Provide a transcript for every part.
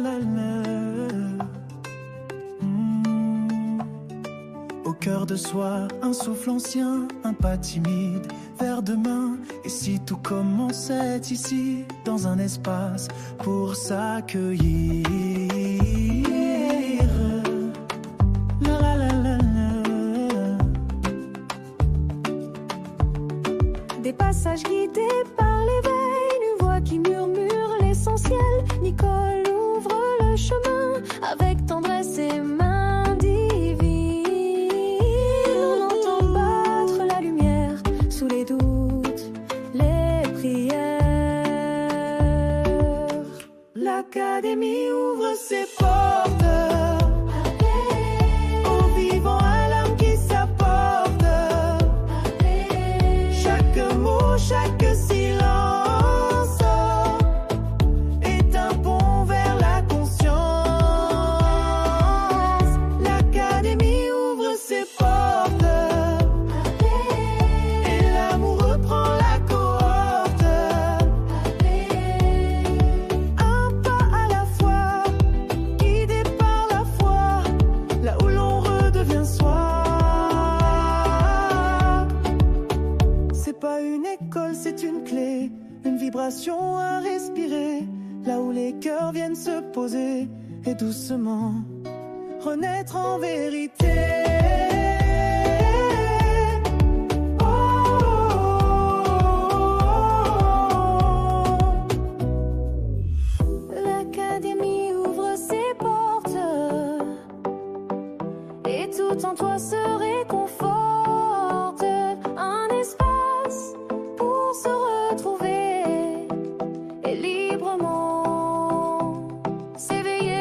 la la. Hmm. Au cœur de soi, un souffle ancien, un pas timide vers demain. Et si tout commençait ici, dans un espace pour s'accueillir. La la la la la. Des passages guidés par l'éveil, une voix qui murmure l'essentiel. Nicole ouvre le chemin avec tendresse et main divine. On entend battre la lumière sous les doutes, les prières. L'Académie ouvre ses portes aux vivants à l'âme qui s'apporte. Chaque mot, chaque silence est un pont vers la conscience. L'Académie ouvre ses portes et l'amour reprend la cohorte. Un pas à la fois, guidé par la foi, là où l'on redevient soi. C'est pas une école, c'est une clé, une vibration à respirer, là où les cœurs viennent se poser et doucement renaître en vérité. Oh, L'Académie ouvre ses portes et tout en toi se réconforte. Un espace pour se retrouver et librement s'éveiller.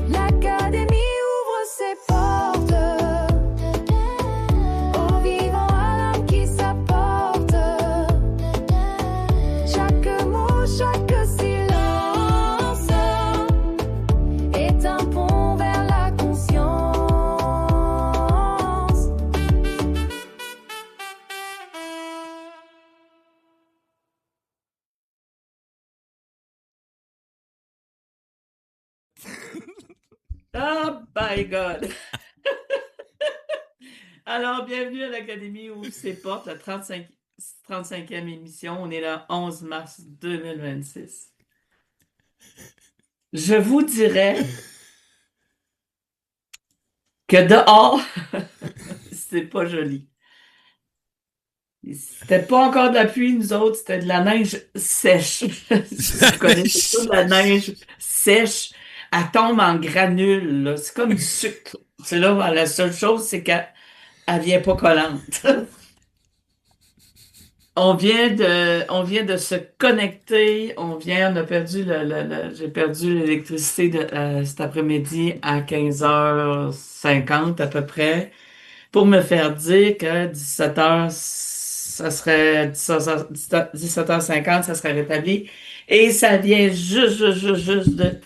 L'Académie ouvre ses portes aux vivants à l'âme qui s'apporte. Chaque mot, chaque silence est un pont vers la conscience. Oh my God! Alors, bienvenue à l'Académie ouvre ses portes, la 35e émission. On est le 11 mars 2026. Je vous dirais que dehors, c'est pas joli. C'était pas encore de la pluie, nous autres, c'était de la neige sèche. Vous connaissez ça, de la neige sèche. Elle tombe en granules, là. C'est comme du sucre. C'est là, la seule chose, c'est qu'elle vient pas collante. On vient de se connecter. On a perdu j'ai perdu l'électricité cet après-midi à 15h50 à peu près, pour me faire dire que 17h, ça serait 17h50, ça serait rétabli. Et ça vient juste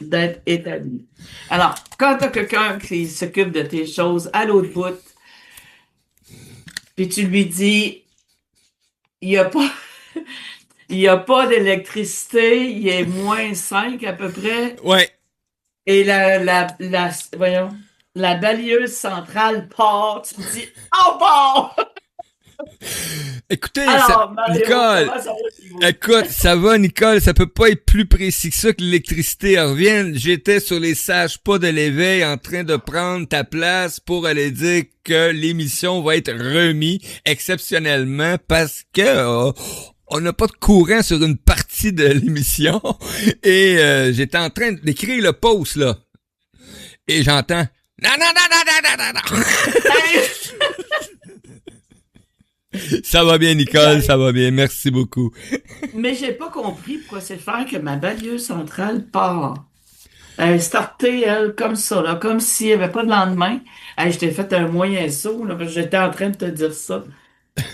d'être établi. Alors, quand tu as quelqu'un qui s'occupe de tes choses à l'autre bout, puis tu lui dis, il n'y a pas, il y a pas d'électricité, il est -5 à peu près, Ouais. et voyons, la balayeuse centrale part, tu te dis, oh bon! Écoutez, Alors, Mario, Nicole, comment ça va chez vous? écoute, ça va, Nicole, ça peut pas être plus précis que ça que l'électricité revienne. J'étais sur les sages pas de l'éveil en train de prendre ta place pour aller dire que l'émission va être remise exceptionnellement parce que on n'a pas de courant sur une partie de l'émission et j'étais en train d'écrire le post là. Et j'entends non. Ça va bien, Nicole, ça va bien. Merci beaucoup. Mais j'ai pas compris pourquoi c'est faire que ma balayeuse centrale part. Elle startait, elle, comme ça, là, comme s'il n'y avait pas de lendemain. Hey, je t'ai fait un moyen saut, là, parce que j'étais en train de te dire ça.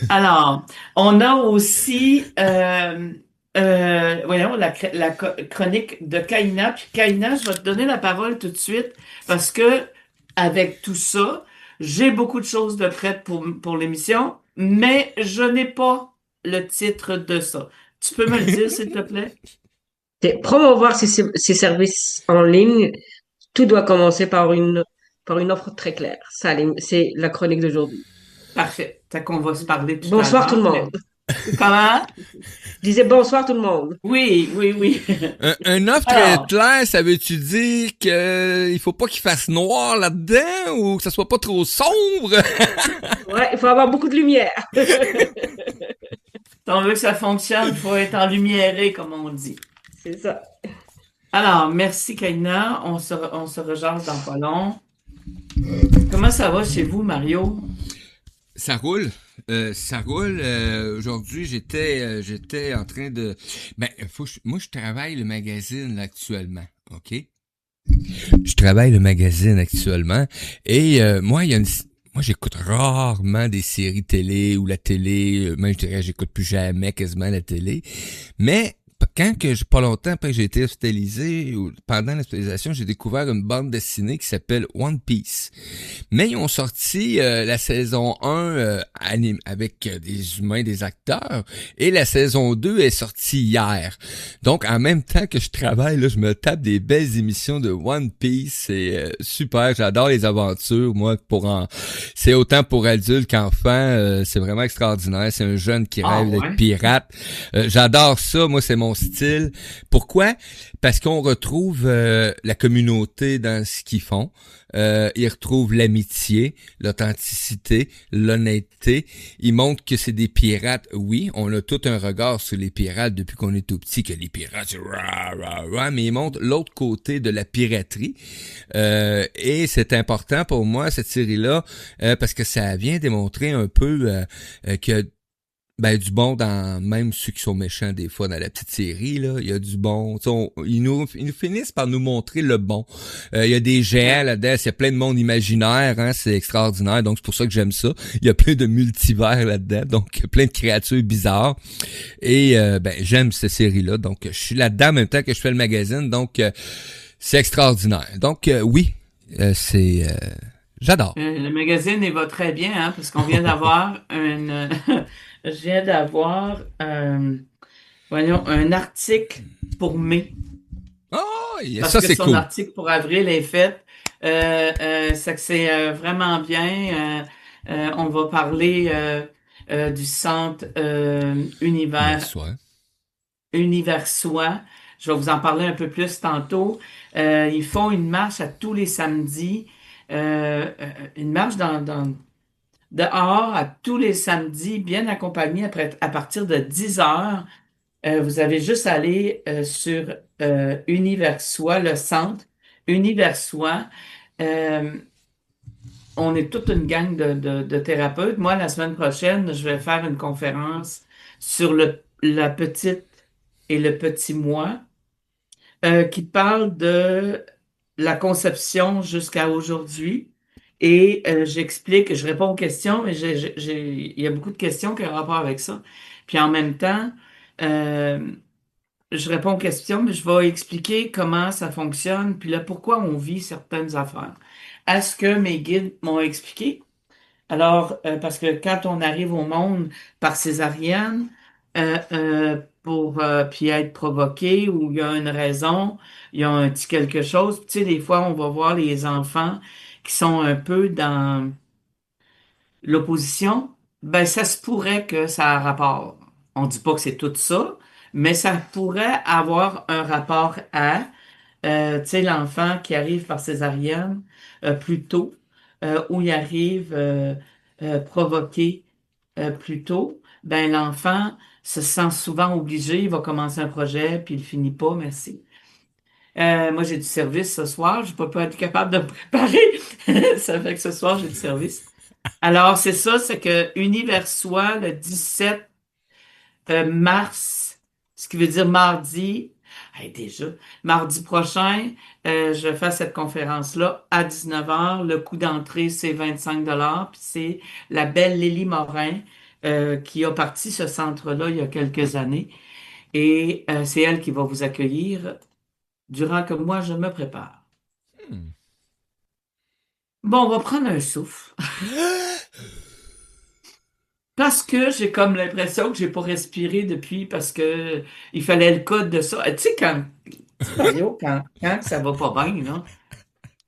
Alors, on a aussi, voyons, chronique de Kaina. Puis Kaina, je vais te donner la parole tout de suite parce que avec tout ça, j'ai beaucoup de choses de prêtes pour l'émission, mais je n'ai pas le titre de ça. Tu peux me le dire, s'il te plaît? C'est promouvoir ses services en ligne. Tout doit commencer par une offre très claire. Ça, c'est la chronique d'aujourd'hui. Parfait. Fait qu'on va se parler tout à Bonsoir tout le l'heure, monde. mais comment? Je disais bonsoir tout le monde. Oui, oui, oui. Un offre très Alors, claire, ça veut-tu dire que il faut pas qu'il fasse noir là-dedans ou que ça soit pas trop sombre? Ouais, il faut avoir beaucoup de lumière. si on veut que ça fonctionne, il faut être enlumiéré, comme on dit. C'est ça. Alors, merci Kaina. On se rejase dans pas long. Comment ça va chez vous, Mario? Ça roule. Ça roule. Aujourd'hui, j'étais en train de. Ben, moi, je travaille le magazine là, actuellement. OK? Je travaille le magazine actuellement. Et moi, moi, j'écoute rarement des séries télé ou la télé. Même, je dirais, j'écoute plus jamais quasiment la télé. Mais quand pas longtemps après que j'ai été hospitalisé, ou pendant l'hospitalisation, j'ai découvert une bande dessinée qui s'appelle One Piece. Mais ils ont sorti la saison 1 avec des humains, des acteurs, et la saison 2 est sortie hier. Donc, en même temps que je travaille, là, je me tape des belles émissions de One Piece. C'est super, j'adore les aventures. Moi, c'est autant pour adultes qu'enfants. C'est vraiment extraordinaire. C'est un jeune qui Ah rêve d'être ouais? pirate. J'adore ça. Moi, c'est mon style. Pourquoi? Parce qu'on retrouve la communauté dans ce qu'ils font. Ils retrouvent l'amitié, l'authenticité, l'honnêteté. Ils montrent que c'est des pirates. Oui, on a tout un regard sur les pirates depuis qu'on est tout petit, que les pirates, c'est rah, rah, rah, mais ils montrent l'autre côté de la piraterie. Et c'est important pour moi, cette série-là, parce que ça vient démontrer un peu que du bon dans même ceux qui sont méchants des fois dans la petite série là, il y a du bon. Ils nous finissent par nous montrer le bon. Il y a des géants là-dedans, il y a plein de monde imaginaire, hein, c'est extraordinaire. Donc c'est pour ça que j'aime ça. Il y a plein de multivers là-dedans, donc plein de créatures bizarres. Et j'aime cette série-là. Donc je suis là-dedans en même temps que je fais le magazine. Donc c'est extraordinaire. Donc oui, c'est j'adore. Le magazine, il va très bien, hein, parce qu'on vient d'avoir une... Je viens d'avoir, voyons, un article pour mai, Oh, parce ça que c'est son cool. article pour avril est fait. C'est que c'est vraiment bien. On va parler du centre Vers soi. Univers Soi. Je vais vous en parler un peu plus tantôt. Ils font une marche à tous les samedis, une marche dehors à tous les samedis, bien accompagnée à partir de 10 heures. Vous avez juste à aller sur Univers Soi, le centre Univers Soi. Euh, on est toute une gang de thérapeutes. Moi, la semaine prochaine, je vais faire une conférence sur la petite et le petit moi qui parle de la conception jusqu'à aujourd'hui. Et j'explique, je réponds aux questions, mais il y a beaucoup de questions qui ont rapport avec ça. Puis en même temps, euh, je réponds aux questions, mais je vais expliquer comment ça fonctionne, puis là, pourquoi on vit certaines affaires. Est-ce que mes guides m'ont expliqué? Alors, parce que quand on arrive au monde par césarienne, pour puis être provoqué ou il y a une raison, il y a un petit quelque chose. Tu sais, des fois, on va voir les enfants qui sont un peu dans l'opposition. Ben, ça se pourrait que ça a un rapport. On dit pas que c'est tout ça, mais ça pourrait avoir un rapport à tu sais, l'enfant qui arrive par césarienne plus tôt, ou il arrive provoqué plus tôt, ben l'enfant se sent souvent obligé, il va commencer un projet, puis il finit pas, merci. Moi, j'ai du service ce soir, je peux pas être capable de me préparer. Ça fait que ce soir, j'ai du service. Alors, c'est ça, c'est que Univers Soi, le 17 mars, ce qui veut dire mardi, hey, déjà, mardi prochain, je vais faire cette conférence-là à 19 heures. Le coût d'entrée, c'est 25 puis c'est la belle Lily Morin qui a parti ce centre-là il y a quelques années. Et c'est elle qui va vous accueillir durant que moi, je me prépare. Hmm. Bon, on va prendre un souffle. Parce que j'ai comme l'impression que j'ai pas respiré depuis parce que il fallait le code de ça. Tu sais, tu sais, Mario, quand ça va pas bien, là.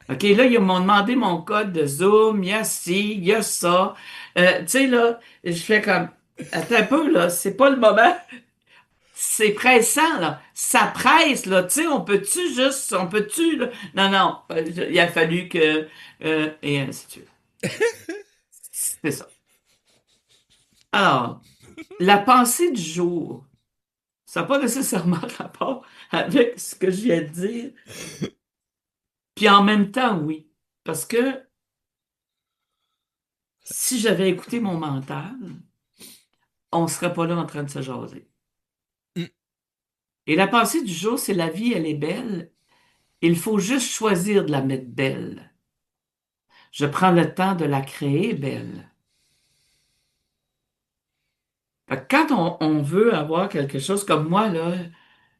OK, là, ils m'ont demandé mon code de Zoom, il y a ci, il y a ça. Tu sais, là, je fais comme, attends un peu, là, c'est pas le moment. C'est pressant, là. Ça presse, là. Tu sais, on peut-tu, là? Non, non, il a fallu que, et ainsi de suite. C'est ça. Alors, la pensée du jour, ça n'a pas nécessairement rapport avec ce que je viens de dire. Puis en même temps, oui. Parce que si j'avais écouté mon mental, on ne serait pas là en train de se jaser. Hmm. Et la pensée du jour, c'est la vie, elle est belle. Il faut juste choisir de la mettre belle. Je prends le temps de la créer belle. Fait que quand on veut avoir quelque chose comme moi, là,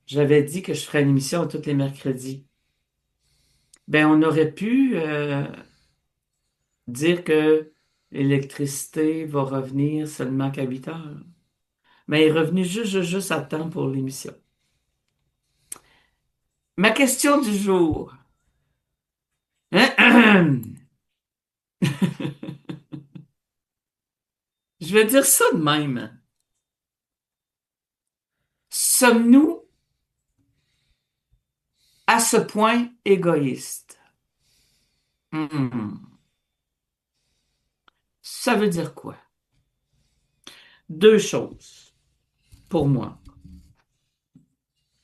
j'avais dit que je ferais une émission tous les mercredis. Ben, on aurait pu dire que l'électricité va revenir seulement qu'à 8 heures. Mais elle est revenue juste à temps pour l'émission. Ma question du jour. Je vais dire ça de même. Sommes-nous à ce point égoïstes? Hmm. Ça veut dire quoi? Deux choses pour moi.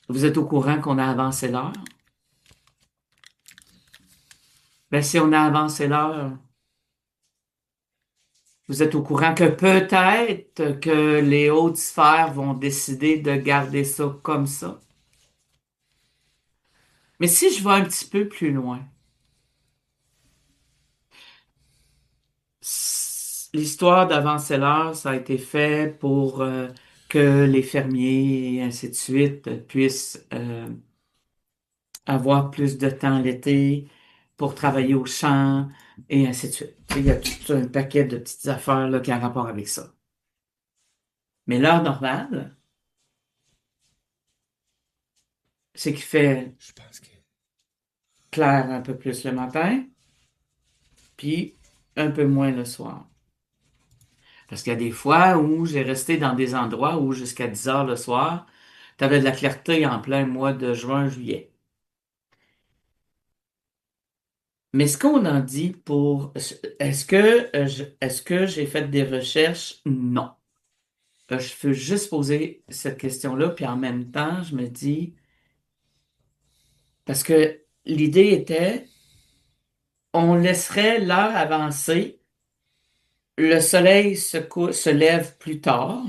Vous êtes au courant qu'on a avancé l'heure? Ben, si on a avancé l'heure, vous êtes au courant que peut-être que les hautes sphères vont décider de garder ça comme ça. Mais si je vais un petit peu plus loin, l'histoire d'avancer l'heure, ça a été fait pour que les fermiers et ainsi de suite puissent avoir plus de temps l'été pour travailler au champ et ainsi de suite. Il y a tout un paquet de petites affaires là, qui ont rapport avec ça. Mais l'heure normale, c'est qu'il fait Je pense que... clair un peu plus le matin, puis un peu moins le soir. Parce qu'il y a des fois où j'ai resté dans des endroits où jusqu'à 10 heures le soir, tu avais de la clarté en plein mois de juin, juillet. Mais ce qu'on en dit pour... est-ce que j'ai fait des recherches? Non. Je veux juste poser cette question-là, puis en même temps, je me dis, parce que l'idée était, on laisserait l'heure avancer, le soleil se lève plus tard,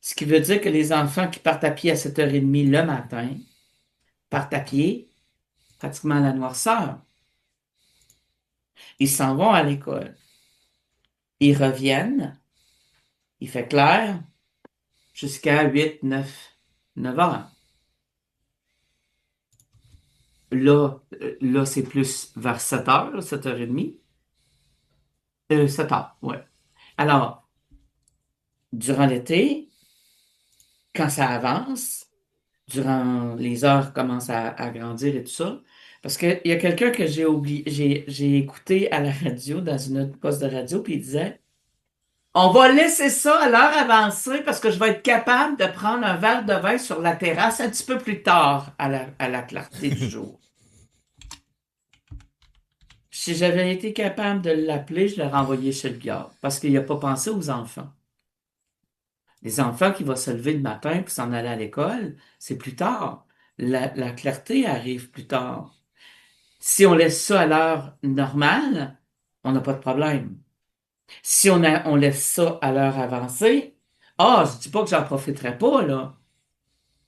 ce qui veut dire que les enfants qui partent à pied à 7h30 le matin partent à pied pratiquement à la noirceur. Ils s'en vont à l'école. Ils reviennent, il fait clair, jusqu'à 8, 9 heures. Là, c'est plus vers 7 heures, 7h30. 7 heures, ouais. Alors, durant l'été, quand ça avance, durant les heures commencent à grandir et tout ça, parce qu'il y a quelqu'un que j'ai oublié, j'ai écouté à la radio, dans une autre poste de radio, puis il disait, on va laisser ça à l'heure avancée parce que je vais être capable de prendre un verre de vin sur la terrasse un petit peu plus tard à la clarté du jour. Si j'avais été capable de l'appeler, je l'aurais envoyé chez le gars parce qu'il n'a pas pensé aux enfants. Les enfants qui vont se lever le matin pour s'en aller à l'école, c'est plus tard. La clarté arrive plus tard. Si on laisse ça à l'heure normale, on n'a pas de problème. Si on laisse ça à l'heure avancée, je dis pas que j'en profiterai pas, là.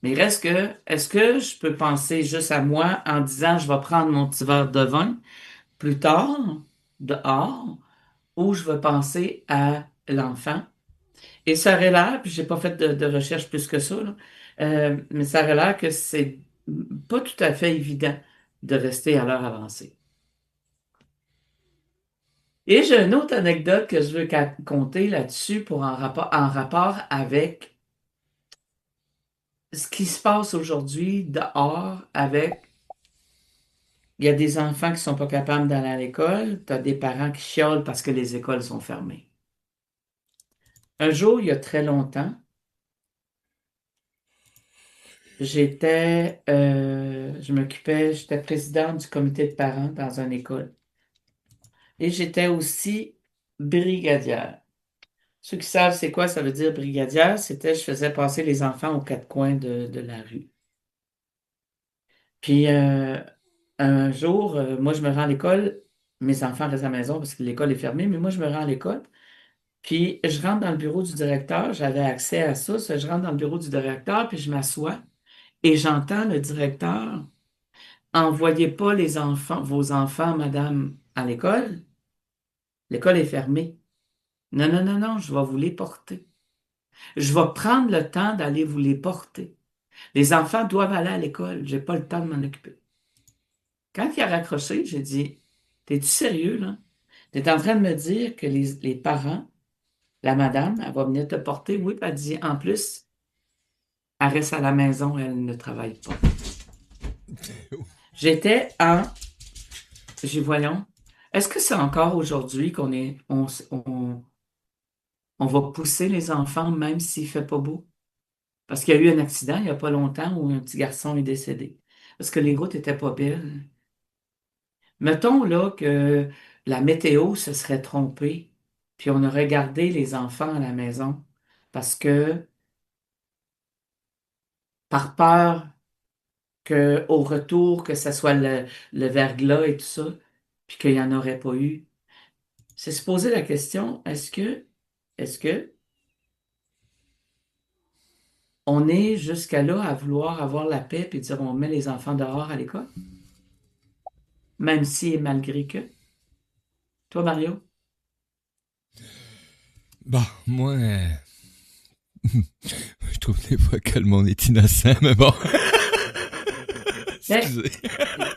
Mais est-ce que je peux penser juste à moi en disant je vais prendre mon petit verre de vin plus tard, dehors, ou je vais penser à l'enfant Et ça aurait l'air, puis j'ai pas fait de recherche plus que ça, là, mais ça aurait l'air que c'est pas tout à fait évident de rester à l'heure avancée. Et j'ai une autre anecdote que je veux compter là-dessus pour en rapport avec ce qui se passe aujourd'hui dehors avec, il y a des enfants qui sont pas capables d'aller à l'école, tu as des parents qui chiolent parce que les écoles sont fermées. Un jour, il y a très longtemps, j'étais présidente du comité de parents dans une école. Et j'étais aussi brigadière. Ceux qui savent c'est quoi ça veut dire brigadière, je faisais passer les enfants aux quatre coins de la rue. Puis un jour, moi je me rends à l'école, mes enfants restent à la maison parce que l'école est fermée, mais moi je me rends à l'école. Puis je rentre dans le bureau du directeur, j'avais accès à ça, je rentre dans le bureau du directeur, puis je m'assois et j'entends le directeur: envoyez pas vos enfants, madame, à l'école. L'école est fermée. Non, non, non, non, je vais vous les porter. Je vais prendre le temps d'aller vous les porter. Les enfants doivent aller à l'école. J'ai pas le temps de m'en occuper. Quand il a raccroché, j'ai dit: t'es-tu sérieux, là? T'es en train de me dire que les parents, la madame, elle va venir te porter? Oui, puis elle dit, en plus, elle reste à la maison, elle ne travaille pas. J'étais en, j'ai voyons, est-ce que c'est encore aujourd'hui on va pousser les enfants même s'il fait pas beau? Parce qu'il y a eu un accident il n'y a pas longtemps où un petit garçon est décédé. Parce que les routes étaient pas belles. Mettons là que la météo se serait trompée, puis on aurait gardé les enfants à la maison parce que par peur que au retour, que ce soit le verglas et tout ça, puis qu'il n'y en aurait pas eu. C'est se poser la question, est-ce que on est jusqu'à là à vouloir avoir la paix et dire on met les enfants dehors à l'école, même si et malgré que? Toi, Mario? Bon, moi, je trouve des fois que le monde est innocent, mais bon. Ben, Excusez.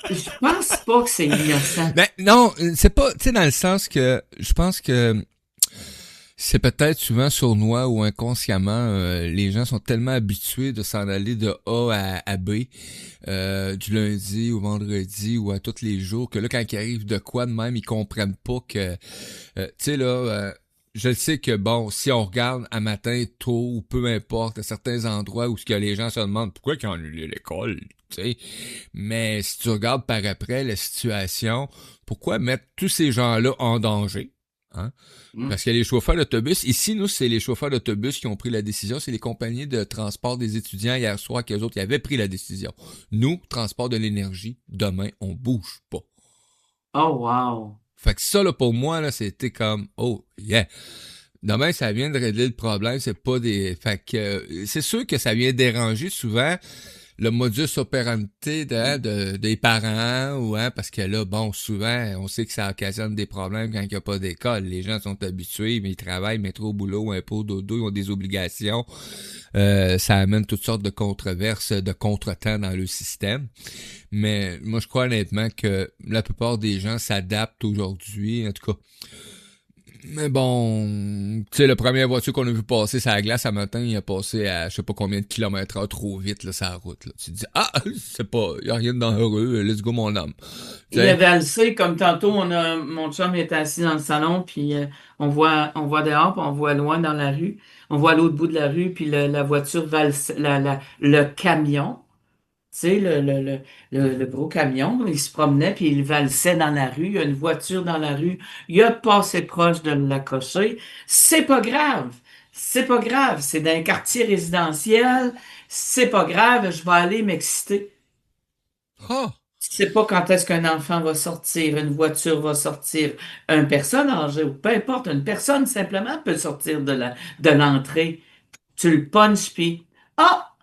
je pense pas que c'est innocent. Ben, non, c'est pas, tu sais, dans le sens que je pense que c'est peut-être souvent sournois ou inconsciemment, les gens sont tellement habitués de s'en aller de A à B, du lundi au vendredi ou à tous les jours, que là, quand il arrive de quoi de même, ils comprennent pas que, tu sais, là, je sais que, bon, si on regarde à matin, tôt, ou peu importe, à certains endroits où ce que les gens se demandent pourquoi ils ont annulé l'école, tu sais, mais si tu regardes par après la situation, pourquoi mettre tous ces gens-là en danger? Hein? Hmm. Parce que les chauffeurs d'autobus, ici, nous, c'est les chauffeurs d'autobus qui ont pris la décision, c'est les compagnies de transport des étudiants hier soir qu'eux autres qui avaient pris la décision. Nous, transport de l'énergie, demain, on bouge pas. Oh, wow. Fait que ça, là, pour moi, là, c'était comme, oh, yeah. Demain, ça vient de régler le problème, c'est pas des... Fait que, c'est sûr que ça vient déranger souvent le modus operandi des parents, ou hein, parce que là, bon, souvent, on sait que ça occasionne des problèmes quand il n'y a pas d'école. Les gens sont habitués, mais ils travaillent, métro, au boulot, impôts, dodo, ils ont des obligations. Ça amène toutes sortes de controverses, de contretemps dans le système. Mais moi, je crois honnêtement que la plupart des gens s'adaptent aujourd'hui, en tout cas. Mais bon, tu sais, la première voiture qu'on a vu passer sur la glace à matin, il a passé à je sais pas combien de kilomètres heure trop vite, là, sur la route, là. Tu te dis, ah, c'est pas, y a rien de dangereux, let's go, mon homme. Il avait alcé, comme tantôt, mon chum était assis dans le salon, puis on voit dehors, puis on voit loin dans la rue. On voit à l'autre bout de la rue, puis la voiture valse, le camion. Tu sais, le gros camion, il se promenait puis il valsait dans la rue. Il y a une voiture dans la rue. Il a passé proche de l'accrocher. C'est pas grave. C'est pas grave. C'est dans un quartier résidentiel. C'est pas grave. Je vais aller m'exciter. Ah! Tu sais pas quand est-ce qu'un enfant va sortir, une voiture va sortir, une personne âgée ou peu importe, une personne simplement peut sortir de l'entrée. Tu le punches puis, ah,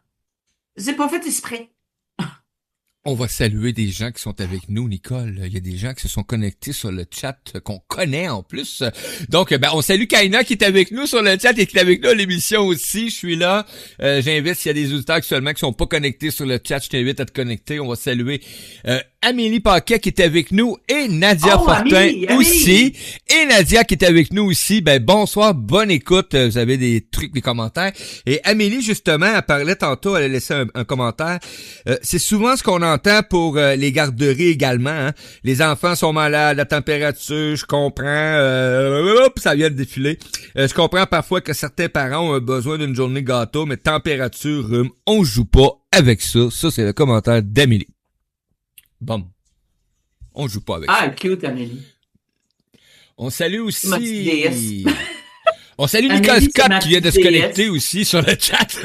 j'ai pas fait exprès. On va saluer des gens qui sont avec nous, Nicole. Il y a des gens qui se sont connectés sur le chat qu'on connaît en plus. Donc, on salue Kaina qui est avec nous sur le chat et qui est avec nous à l'émission aussi. Je suis là. J'invite, s'il y a des auditeurs actuellement qui sont pas connectés sur le chat, je t'invite à te connecter. On va saluer Amélie Paquet qui est avec nous et Nadia Fortin Amélie! aussi. Et Nadia qui est avec nous aussi. Bonsoir, bonne écoute. Vous avez des trucs, des commentaires. Et Amélie, justement, elle parlait tantôt, elle a laissé un commentaire. C'est souvent ce qu'on entend pour les garderies également. Hein. Les enfants sont malades, la température, je comprends. Ça vient de défiler. Je comprends parfois que certains parents ont besoin d'une journée gâteau, mais température, rhume, on joue pas avec ça. Ça, c'est le commentaire d'Amélie. Bon. On joue pas avec ça. Ah, cute, Amélie. On salue aussi... Ma petite déesse. On salue Amélie, Nicolas c'est Scott ma qui vient de se petite connecter déesse. aussi sur le chat.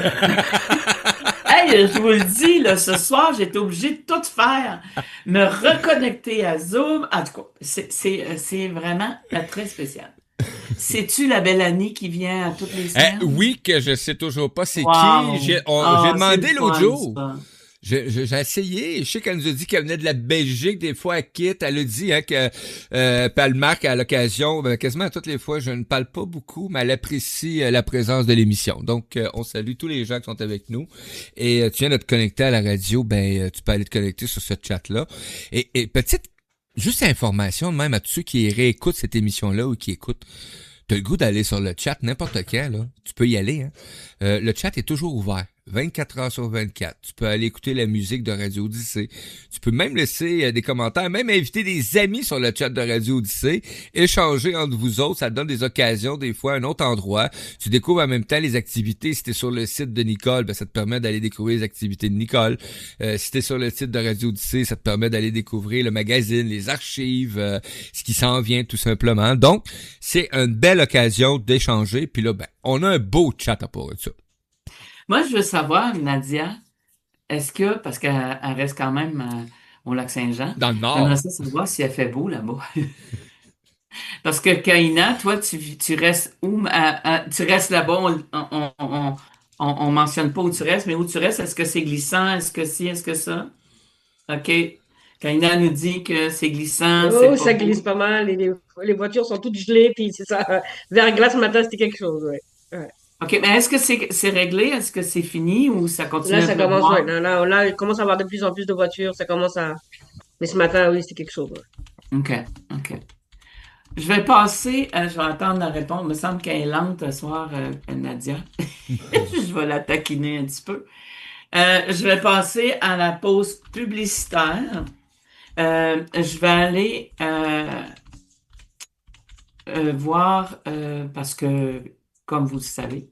Hey, je vous le dis, là, ce soir, j'étais obligée de tout faire. Me reconnecter à Zoom. En tout cas, c'est vraiment très spécial. C'est-tu la belle Annie qui vient toutes les semaines? Oui, que je sais toujours pas c'est Wow. qui. J'ai Ah, demandé c'est le l'autre fun, jour. ça. J'ai essayé. Je sais qu'elle nous a dit qu'elle venait de la Belgique. Des fois, elle quitte. Elle a dit que puis elle marque à l'occasion. Quasiment à toutes les fois, je ne parle pas beaucoup, mais elle apprécie la présence de l'émission. Donc, on salue tous les gens qui sont avec nous. Et tu viens de te connecter à la radio. Tu peux aller te connecter sur ce chat-là. Et petite, juste information, même à tous ceux qui réécoutent cette émission-là ou qui écoutent. T'as le goût d'aller sur le chat n'importe quand, là. Tu peux y aller, hein. Le chat est toujours ouvert. 24 heures sur 24. Tu peux aller écouter la musique de Radio Odyssée. Tu peux même laisser des commentaires, même inviter des amis sur le chat de Radio Odyssée, échanger entre vous autres. Ça te donne des occasions, des fois, à un autre endroit. Tu découvres en même temps les activités. Si t'es sur le site de Nicole, ça te permet d'aller découvrir les activités de Nicole. Si t'es sur le site de Radio Odyssée, ça te permet d'aller découvrir le magazine, les archives, ce qui s'en vient tout simplement. Donc, c'est une belle occasion d'échanger. Puis là, on a un beau chat à part de ça. Moi, je veux savoir, Nadia, est-ce que, parce qu'elle reste quand même au Lac-Saint-Jean, Dans le Nord. j'aimerais ça savoir si elle fait beau là-bas. Parce que Kaina, toi, tu restes où? Tu restes là-bas, on mentionne pas où tu restes, mais où tu restes, est-ce que c'est glissant? Est-ce que si, est-ce que ça? OK. Kaina nous dit que c'est glissant, c'est Oh, pas ça beau. glisse pas mal. Les voitures sont toutes gelées, puis c'est ça. Verglas ce matin, c'était quelque chose, ouais. Ouais. OK, mais est-ce que c'est réglé? Est-ce que c'est fini ou ça continue Là, à ça commence, pleuvoir? ouais. Là, il commence à y avoir de plus en plus de voitures. Ça commence à. Mais ce matin, oui, c'était quelque chose, ouais. OK, OK. Je vais passer, je vais attendre la réponse. Il me semble qu'elle est lente ce soir, Nadia. Je vais la taquiner un petit peu. Je vais passer à la pause publicitaire. Je vais aller voir, parce que, comme vous le savez,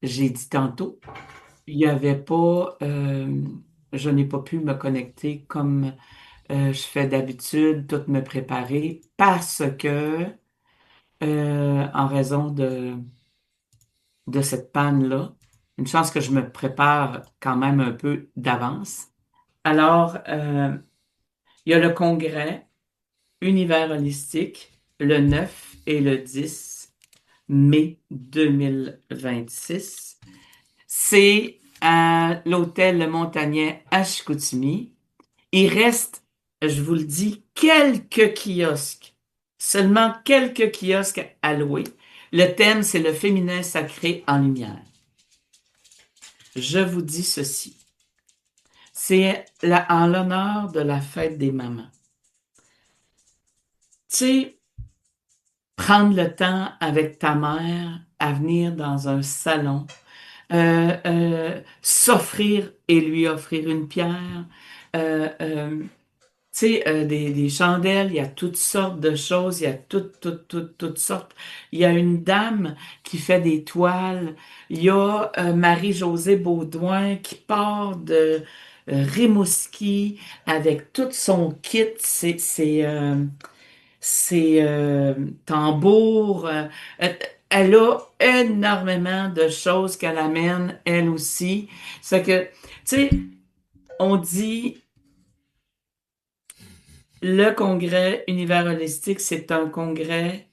j'ai dit tantôt, il y avait pas, je n'ai pas pu me connecter comme je fais d'habitude, tout me préparer, parce que, en raison de cette panne-là, une chance que je me prépare quand même un peu d'avance. Alors, il y a le congrès Univers holistique le 9 et le 10 mai 2026. C'est à l'hôtel Le Montagnet à Chicoutimi. Il reste, je vous le dis, quelques kiosques, seulement quelques kiosques à louer. Le thème, c'est le féminin sacré en lumière. Je vous dis ceci. C'est en l'honneur de la fête des mamans. Tu sais, prendre le temps avec ta mère à venir dans un salon, s'offrir et lui offrir une pierre, tu sais, des chandelles, il y a toutes sortes de choses, il y a toutes sortes. Il y a une dame qui fait des toiles, il y a Marie-Josée Baudouin qui part de Rimouski avec tout son kit, c'est tambour. Elle a énormément de choses qu'elle amène, elle aussi. C'est que, tu sais, on dit le congrès Univers holistique, c'est un congrès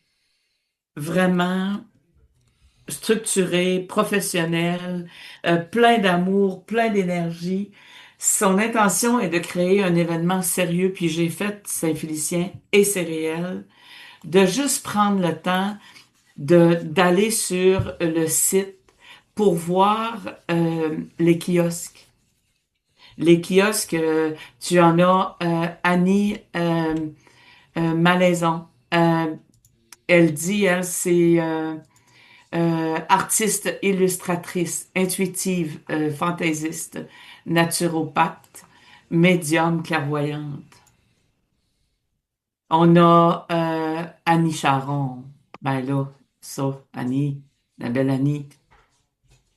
vraiment structuré, professionnel, plein d'amour, plein d'énergie. Son intention est de créer un événement sérieux, puis j'ai fait Saint-Félicien et c'est réel, de juste prendre le temps d'aller sur le site pour voir les kiosques. Les kiosques, tu en as Annie Malaison. Elle dit, elle, c'est artiste, illustratrice, intuitive, fantaisiste, naturopathe, médium, clairvoyante. On a Annie Charon. Ben là, ça, Annie, la belle Annie.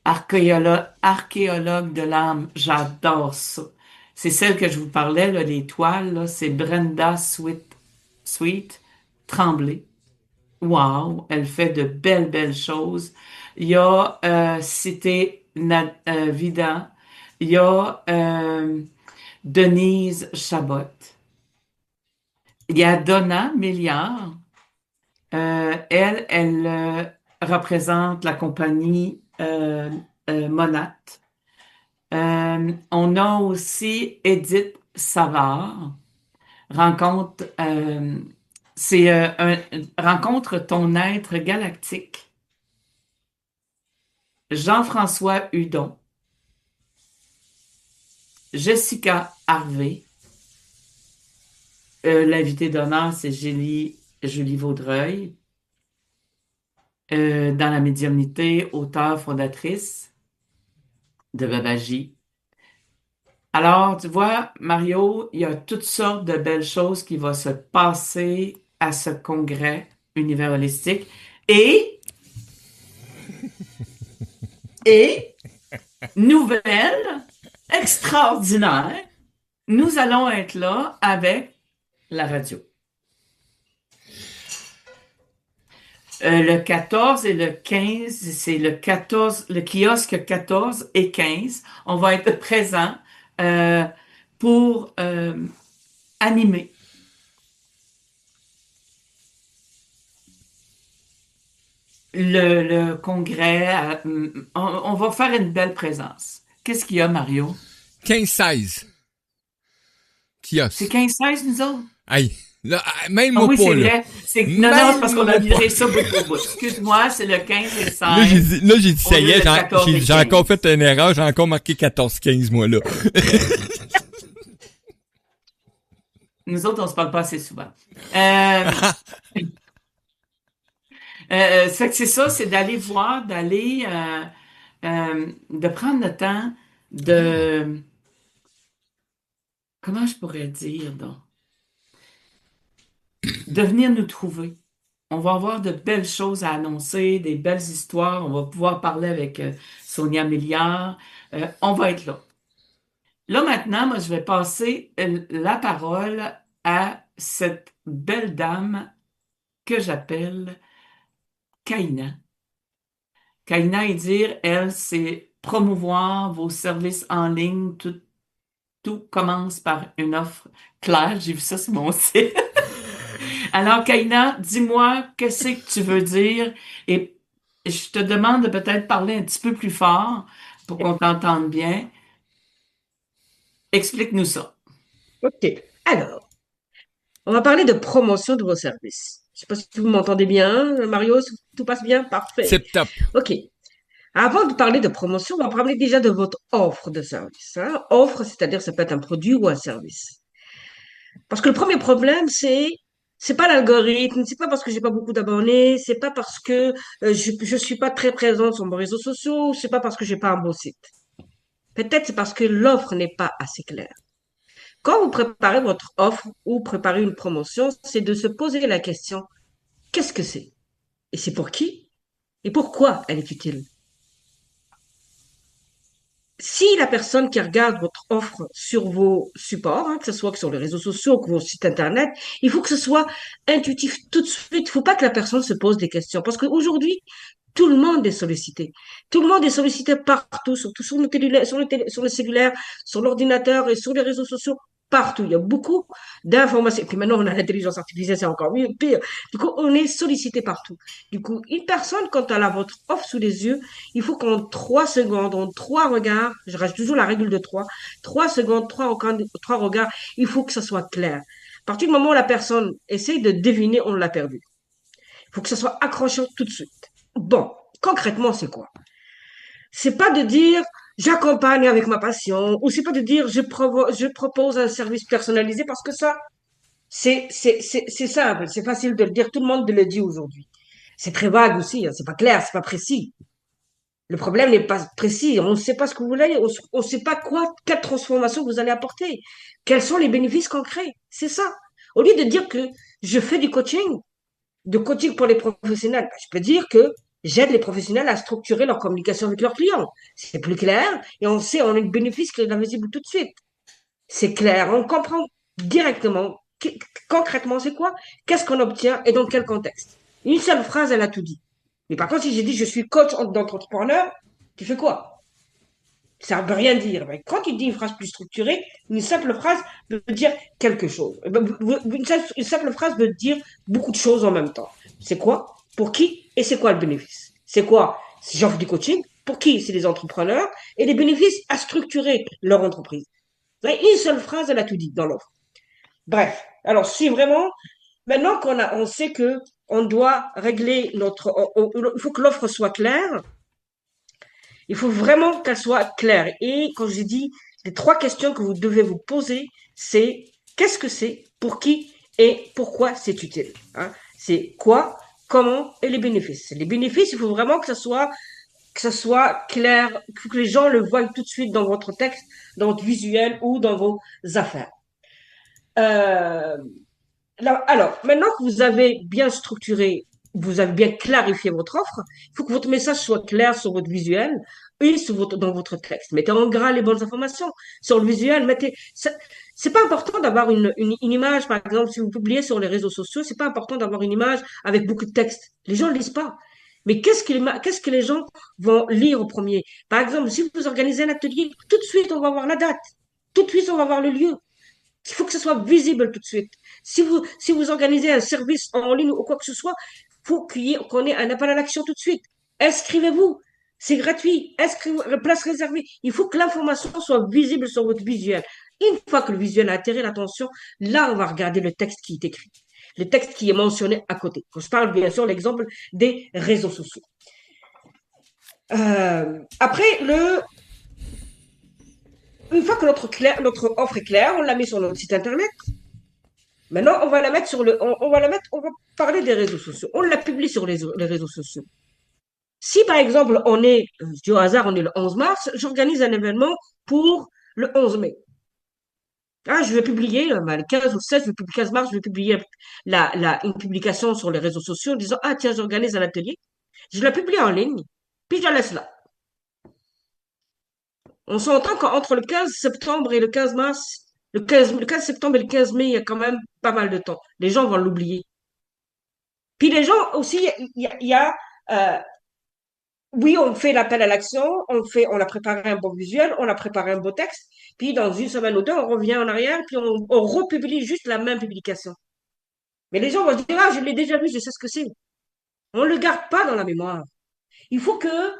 Archéologue de l'âme, j'adore ça. C'est celle que je vous parlais, là, les toiles, là, c'est Brenda Sweet Tremblay. Wow, elle fait de belles, belles choses. Il y a Cité Vida. Il y a Denise Chabot. Il y a Donna Milliard. Elle représente la compagnie Monat. On a aussi Edith Savard. Rencontre, rencontre ton être galactique. Jean-François Hudon. Jessica Harvey. L'invité d'honneur, c'est Julie Vaudreuil. Dans la médiumnité, auteure fondatrice de Babaji. Alors, tu vois, Mario, il y a toutes sortes de belles choses qui vont se passer à ce congrès univers holistique. Et nouvelle extraordinaire, nous allons être là avec la radio. Le 14 et le 15, c'est le kiosque 14 et 15. On va être présents pour animer. Le congrès. On va faire une belle présence. Qu'est-ce qu'il y a, Mario? 15-16. Kiosque. C'est 15-16, nous autres? Aïe. Là, même oui, pas, c'est là. vrai. Non, c'est parce qu'on a viré ça bout pour bout. Excuse-moi, c'est le 15 et 16. Là, j'ai dit, ça y est, j'ai encore 15. fait une erreur, j'ai encore marqué 14-15, moi, là. Nous autres, on se parle pas assez souvent. Fait que c'est ça, c'est d'aller voir, de prendre le temps comment je pourrais dire, donc? De venir nous trouver. On va avoir de belles choses à annoncer, des belles histoires. On va pouvoir parler avec Sonia Milliard. On va être là. Là, maintenant, moi, je vais passer la parole à cette belle dame que j'appelle Kaina. Kaina et dire, elle, c'est promouvoir vos services en ligne. Tout commence par une offre claire. J'ai vu ça sur mon site. Alors, Kaina, dis-moi, qu'est-ce que tu veux dire? Et je te demande de peut-être parler un petit peu plus fort pour qu'on t'entende bien. Explique-nous ça. OK. Alors, on va parler de promotion de vos services. Je ne sais pas si vous m'entendez bien, Mario, tout passe bien? Parfait. C'est top. OK. Avant de parler de promotion, on va parler déjà de votre offre de service. Hein. Offre, c'est-à-dire ça peut être un produit ou un service. Parce que le premier problème, c'est pas l'algorithme, c'est pas parce que j'ai pas beaucoup d'abonnés, c'est pas parce que je suis pas très présente sur mes réseaux sociaux, c'est pas parce que j'ai pas un beau site. Peut-être c'est parce que l'offre n'est pas assez claire. Quand vous préparez votre offre ou préparez une promotion, c'est de se poser la question, qu'est-ce que c'est? Et c'est pour qui? Et pourquoi elle est utile? Si la personne qui regarde votre offre sur vos supports, hein, que ce soit sur les réseaux sociaux, que vos sites internet, il faut que ce soit intuitif tout de suite. Il ne faut pas que la personne se pose des questions. Parce qu'aujourd'hui, tout le monde est sollicité. Tout le monde est sollicité partout, surtout sur le cellulaire, sur le cellulaire, sur l'ordinateur et sur les réseaux sociaux. partout. Il y a beaucoup d'informations. Et puis maintenant, on a l'intelligence artificielle, c'est encore mieux, pire. Du coup, on est sollicité partout. Du coup, une personne, quand elle a votre offre sous les yeux, il faut qu'en 3 secondes, en 3 regards, je reste toujours la règle de 3 secondes, 3 regards, il faut que ça soit clair. À partir du moment où la personne essaye de deviner, on l'a perdu. Il faut que ça soit accrocheur tout de suite. Bon, concrètement, c'est quoi? C'est pas de dire j'accompagne avec ma passion, ou c'est pas de dire je propose un service personnalisé, parce que ça, c'est simple, c'est facile de le dire, tout le monde le dit aujourd'hui. C'est très vague aussi, hein, c'est pas clair, c'est pas précis. Le problème n'est pas précis, on ne sait pas ce que vous voulez, on ne sait pas quelle transformation vous allez apporter, quels sont les bénéfices concrets, c'est ça. Au lieu de dire que je fais de coaching pour les professionnels, ben, je peux dire que j'aide les professionnels à structurer leur communication avec leurs clients. C'est plus clair et on sait, on a le bénéfice qui est visible tout de suite. C'est clair, on comprend directement, concrètement, c'est quoi, qu'est-ce qu'on obtient et dans quel contexte. Une seule phrase, elle a tout dit. Mais par contre, si j'ai dit je suis coach d'entrepreneur, tu fais quoi? Ça ne veut rien dire. Mais quand tu dis une phrase plus structurée, une simple phrase veut dire quelque chose. Une simple phrase veut dire beaucoup de choses en même temps. C'est quoi? Pour qui? Et c'est quoi le bénéfice? C'est quoi? Si j'offre du coaching, pour qui? C'est les entrepreneurs et les bénéfices à structurer leur entreprise. Une seule phrase, elle a tout dit dans l'offre. Bref. Alors, si vraiment, maintenant on sait que on doit régler il faut que l'offre soit claire. Il faut vraiment qu'elle soit claire. Et quand j'ai dit, les 3 questions que vous devez vous poser, c'est qu'est-ce que c'est, pour qui et pourquoi c'est utile. Hein? C'est quoi, comment et les bénéfices. Les bénéfices, il faut vraiment que ça soit clair, que les gens le voient tout de suite dans votre texte, dans votre visuel ou dans vos affaires. Alors, maintenant que vous avez bien structuré, vous avez bien clarifié votre offre, il faut que votre message soit clair sur votre visuel et dans votre texte. Mettez en gras les bonnes informations sur le visuel. C'est pas important d'avoir une image, par exemple, si vous publiez sur les réseaux sociaux, c'est pas important d'avoir une image avec beaucoup de texte. Les gens ne lisent pas. Mais qu'est-ce que les gens vont lire au premier? Par exemple, si vous organisez un atelier, tout de suite, on va voir la date. Tout de suite, on va voir le lieu. Il faut que ce soit visible tout de suite. Si vous organisez un service en ligne ou quoi que ce soit, il faut qu'on ait un appel à l'action tout de suite. Inscrivez-vous. C'est gratuit. Place réservée. Il faut que l'information soit visible sur votre visuel. Une fois que le visuel a attiré l'attention, là, on va regarder le texte qui est écrit. Le texte qui est mentionné à côté. Je parle bien sûr l'exemple des réseaux sociaux. Après, une fois que notre offre est claire, on la met sur notre site internet. Maintenant, on va la mettre on va parler des réseaux sociaux. On la publie sur les réseaux sociaux. Si, par exemple, je dis au hasard, on est le 11 mars, j'organise un événement pour le 11 mai. Ah, je vais publier, le 15 ou 16, 15 mars, je vais publier une publication sur les réseaux sociaux en disant, ah, tiens, j'organise un atelier. Je la publie en ligne, puis je la laisse là. On s'entend qu'entre le 15 septembre et le 15 mars, le 15 septembre et le 15 mai, il y a quand même pas mal de temps. Les gens vont l'oublier. Puis les gens aussi, oui, on fait l'appel à l'action, on a préparé un bon visuel, on a préparé un beau texte, puis dans une semaine ou deux, on revient en arrière, puis on republie juste la même publication. Mais les gens vont se dire, ah, je l'ai déjà vu, je sais ce que c'est. On ne le garde pas dans la mémoire. Il faut que,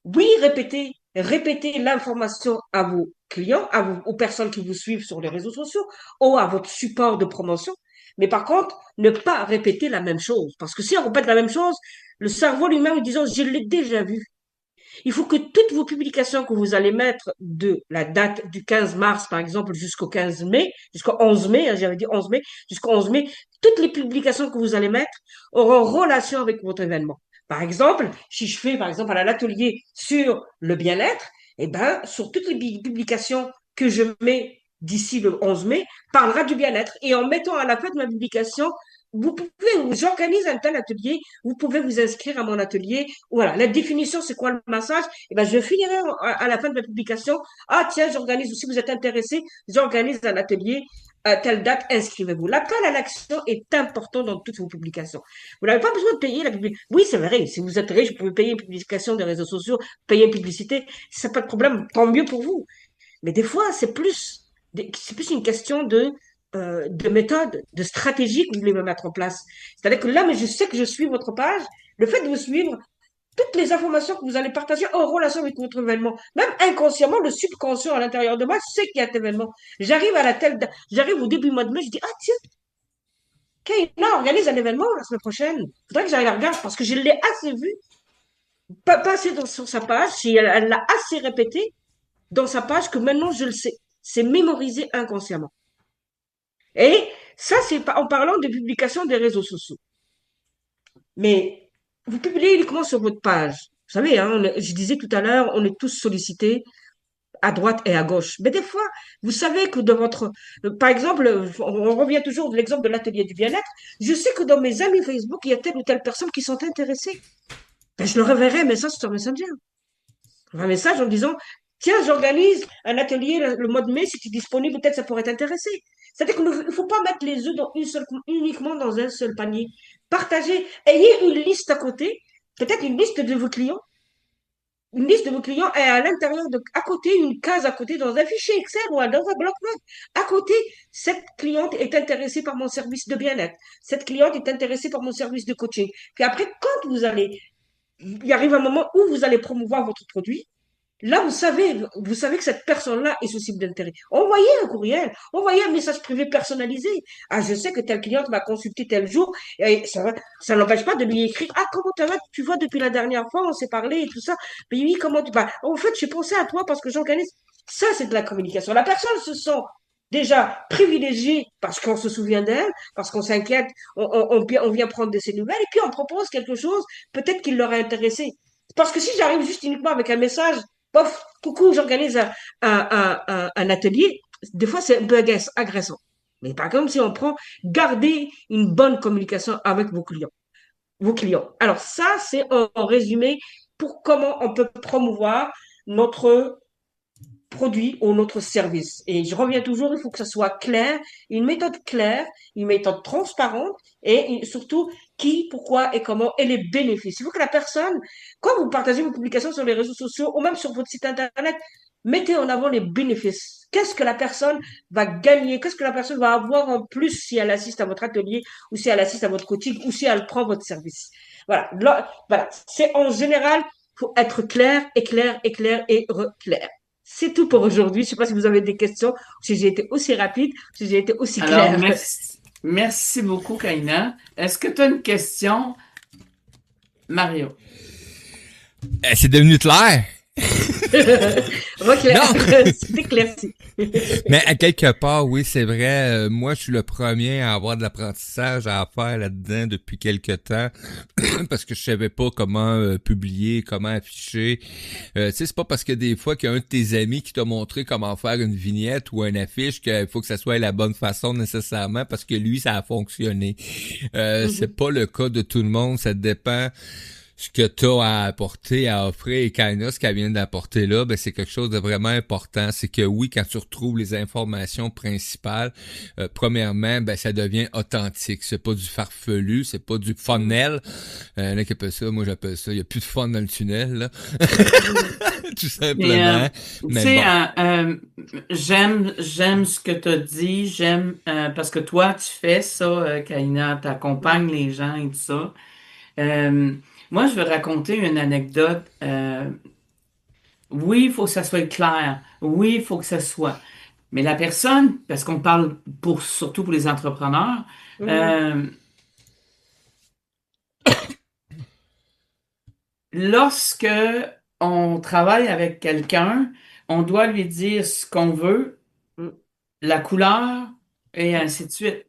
oui, répétez l'information à vos clients, aux personnes qui vous suivent sur les réseaux sociaux ou à votre support de promotion. Mais par contre, ne pas répéter la même chose. Parce que si on répète la même chose, le cerveau lui-même, disant, je l'ai déjà vu. Il faut que toutes vos publications que vous allez mettre de la date du 15 mars, par exemple, jusqu'au 15 mai, jusqu'au 11 mai, hein, j'avais dit 11 mai, jusqu'au 11 mai, toutes les publications que vous allez mettre auront relation avec votre événement. Par exemple, si je fais, par exemple, un atelier sur le bien-être, eh ben, sur toutes les publications que je mets d'ici le 11 mai, parlera du bien-être. Et en mettant à la fin de ma publication, j'organise un tel atelier, vous pouvez vous inscrire à mon atelier. Voilà, la définition, c'est quoi le massage? Eh ben, je finirai à la fin de ma publication. Ah, tiens, j'organise, si vous êtes intéressé, j'organise un atelier à telle date, inscrivez-vous. L'appel à l'action est important dans toutes vos publications. Vous n'avez pas besoin de payer la publicité. Oui, c'est vrai, si vous êtes riche, vous pouvez payer une publication des réseaux sociaux, payer une publicité, c'est pas de problème, tant mieux pour vous. Mais des fois, c'est plus C'est plus une question de méthode, de stratégie que vous voulez me mettre en place. C'est-à-dire que là, mais je sais que je suis votre page. Le fait de vous suivre, toutes les informations que vous allez partager en relation avec votre événement, même inconsciemment, le subconscient à l'intérieur de moi sait qu'il y a cet événement. J'arrive au début du mois de mai, je dis, ah tiens, Kayla organise un événement la semaine prochaine. Faudrait que j'aille la regarder parce que je l'ai assez vu passer sur sa page, si elle l'a assez répété dans sa page que maintenant je le sais. C'est mémorisé inconsciemment. Et ça, c'est en parlant de publication des réseaux sociaux. Mais vous publiez uniquement sur votre page. Vous savez, hein, je disais tout à l'heure, on est tous sollicités à droite et à gauche. Mais des fois, vous savez que dans votre... Par exemple, on revient toujours de l'exemple de l'atelier du bien-être. Je sais que dans mes amis Facebook, il y a telle ou telle personne qui sont intéressées. Ben, je leur enverrai un message sur Messenger. Un message en me disant, tiens, j'organise un atelier le mois de mai, si tu es disponible, peut-être ça pourrait t'intéresser. C'est-à-dire qu'il ne faut pas mettre les œufs uniquement dans un seul panier. Partagez, ayez une liste à côté, peut-être une liste de vos clients, une liste de vos clients et à l'intérieur à côté, une case à côté dans un fichier Excel ou dans un bloc-notes. À côté, cette cliente est intéressée par mon service de bien-être. Cette cliente est intéressée par mon service de coaching. Puis après, quand il arrive un moment où vous allez promouvoir votre produit, là, vous savez que cette personne-là est sous cible d'intérêt. Envoyez un courriel, envoyez un message privé personnalisé. Ah, je sais que telle cliente m'a consulté tel jour, et ça n'empêche pas de lui écrire, ah, comment tu vas, tu vois, depuis la dernière fois, on s'est parlé et tout ça. Mais oui, comment tu vas? En fait, j'ai pensé à toi parce que j'organise. Ça, c'est de la communication. La personne se sent déjà privilégiée parce qu'on se souvient d'elle, parce qu'on s'inquiète, on vient prendre de ses nouvelles, et puis on propose quelque chose, peut-être qui l'aurait intéressé. Parce que si j'arrive juste uniquement avec un message, pof, coucou, j'organise un atelier. Des fois, c'est un peu agressant. Mais par contre, si on prend, garder une bonne communication avec vos clients. Vos clients. Alors ça, c'est en résumé pour comment on peut promouvoir notre produit ou notre service. Et je reviens toujours, il faut que ça soit clair, une méthode transparente et surtout qui, pourquoi et comment et les bénéfices. Il faut que la personne, quand vous partagez vos publications sur les réseaux sociaux ou même sur votre site internet, mettez en avant les bénéfices. Qu'est-ce que la personne va gagner? Qu'est-ce que la personne va avoir en plus si elle assiste à votre atelier ou si elle assiste à votre coaching ou si elle prend votre service? Voilà. Là, voilà. C'est en général, il faut être clair, éclair, éclair et clair. C'est tout pour aujourd'hui. Je ne sais pas si vous avez des questions, si j'ai été aussi rapide, si j'ai été aussi Alors, claire. merci beaucoup, Kaina. Est-ce que tu as une question, Mario? C'est devenu clair. C'est éclairci. Mais à quelque part, oui, c'est vrai. Moi, je suis le premier à avoir de l'apprentissage à faire là-dedans depuis quelque temps parce que je savais pas comment publier, comment afficher. Tu sais, c'est pas parce que des fois qu'il y a un de tes amis qui t'a montré comment faire une vignette ou une affiche qu'il faut que ça soit la bonne façon nécessairement parce que lui, ça a fonctionné. C'est pas le cas de tout le monde. Ça dépend ce que tu as à apporter, à offrir, et Kaina, ce qu'elle vient d'apporter là, ben c'est quelque chose de vraiment important. C'est que oui, quand tu retrouves les informations principales, premièrement, ben ça devient authentique. C'est pas du farfelu, c'est pas du funnel. Il y en a qui appellent ça, moi j'appelle ça, il y a plus de fun dans le tunnel, là. Tout simplement. Tu sais, j'aime ce que tu as dit, parce que toi, tu fais ça, Kaina, tu accompagnes les gens et tout ça. Moi, je veux raconter une anecdote. Oui, il faut que ça soit clair. Oui, il faut que ça soit. Mais la personne, parce qu'on parle surtout pour les entrepreneurs, lorsque on travaille avec quelqu'un, on doit lui dire ce qu'on veut, la couleur, et ainsi de suite.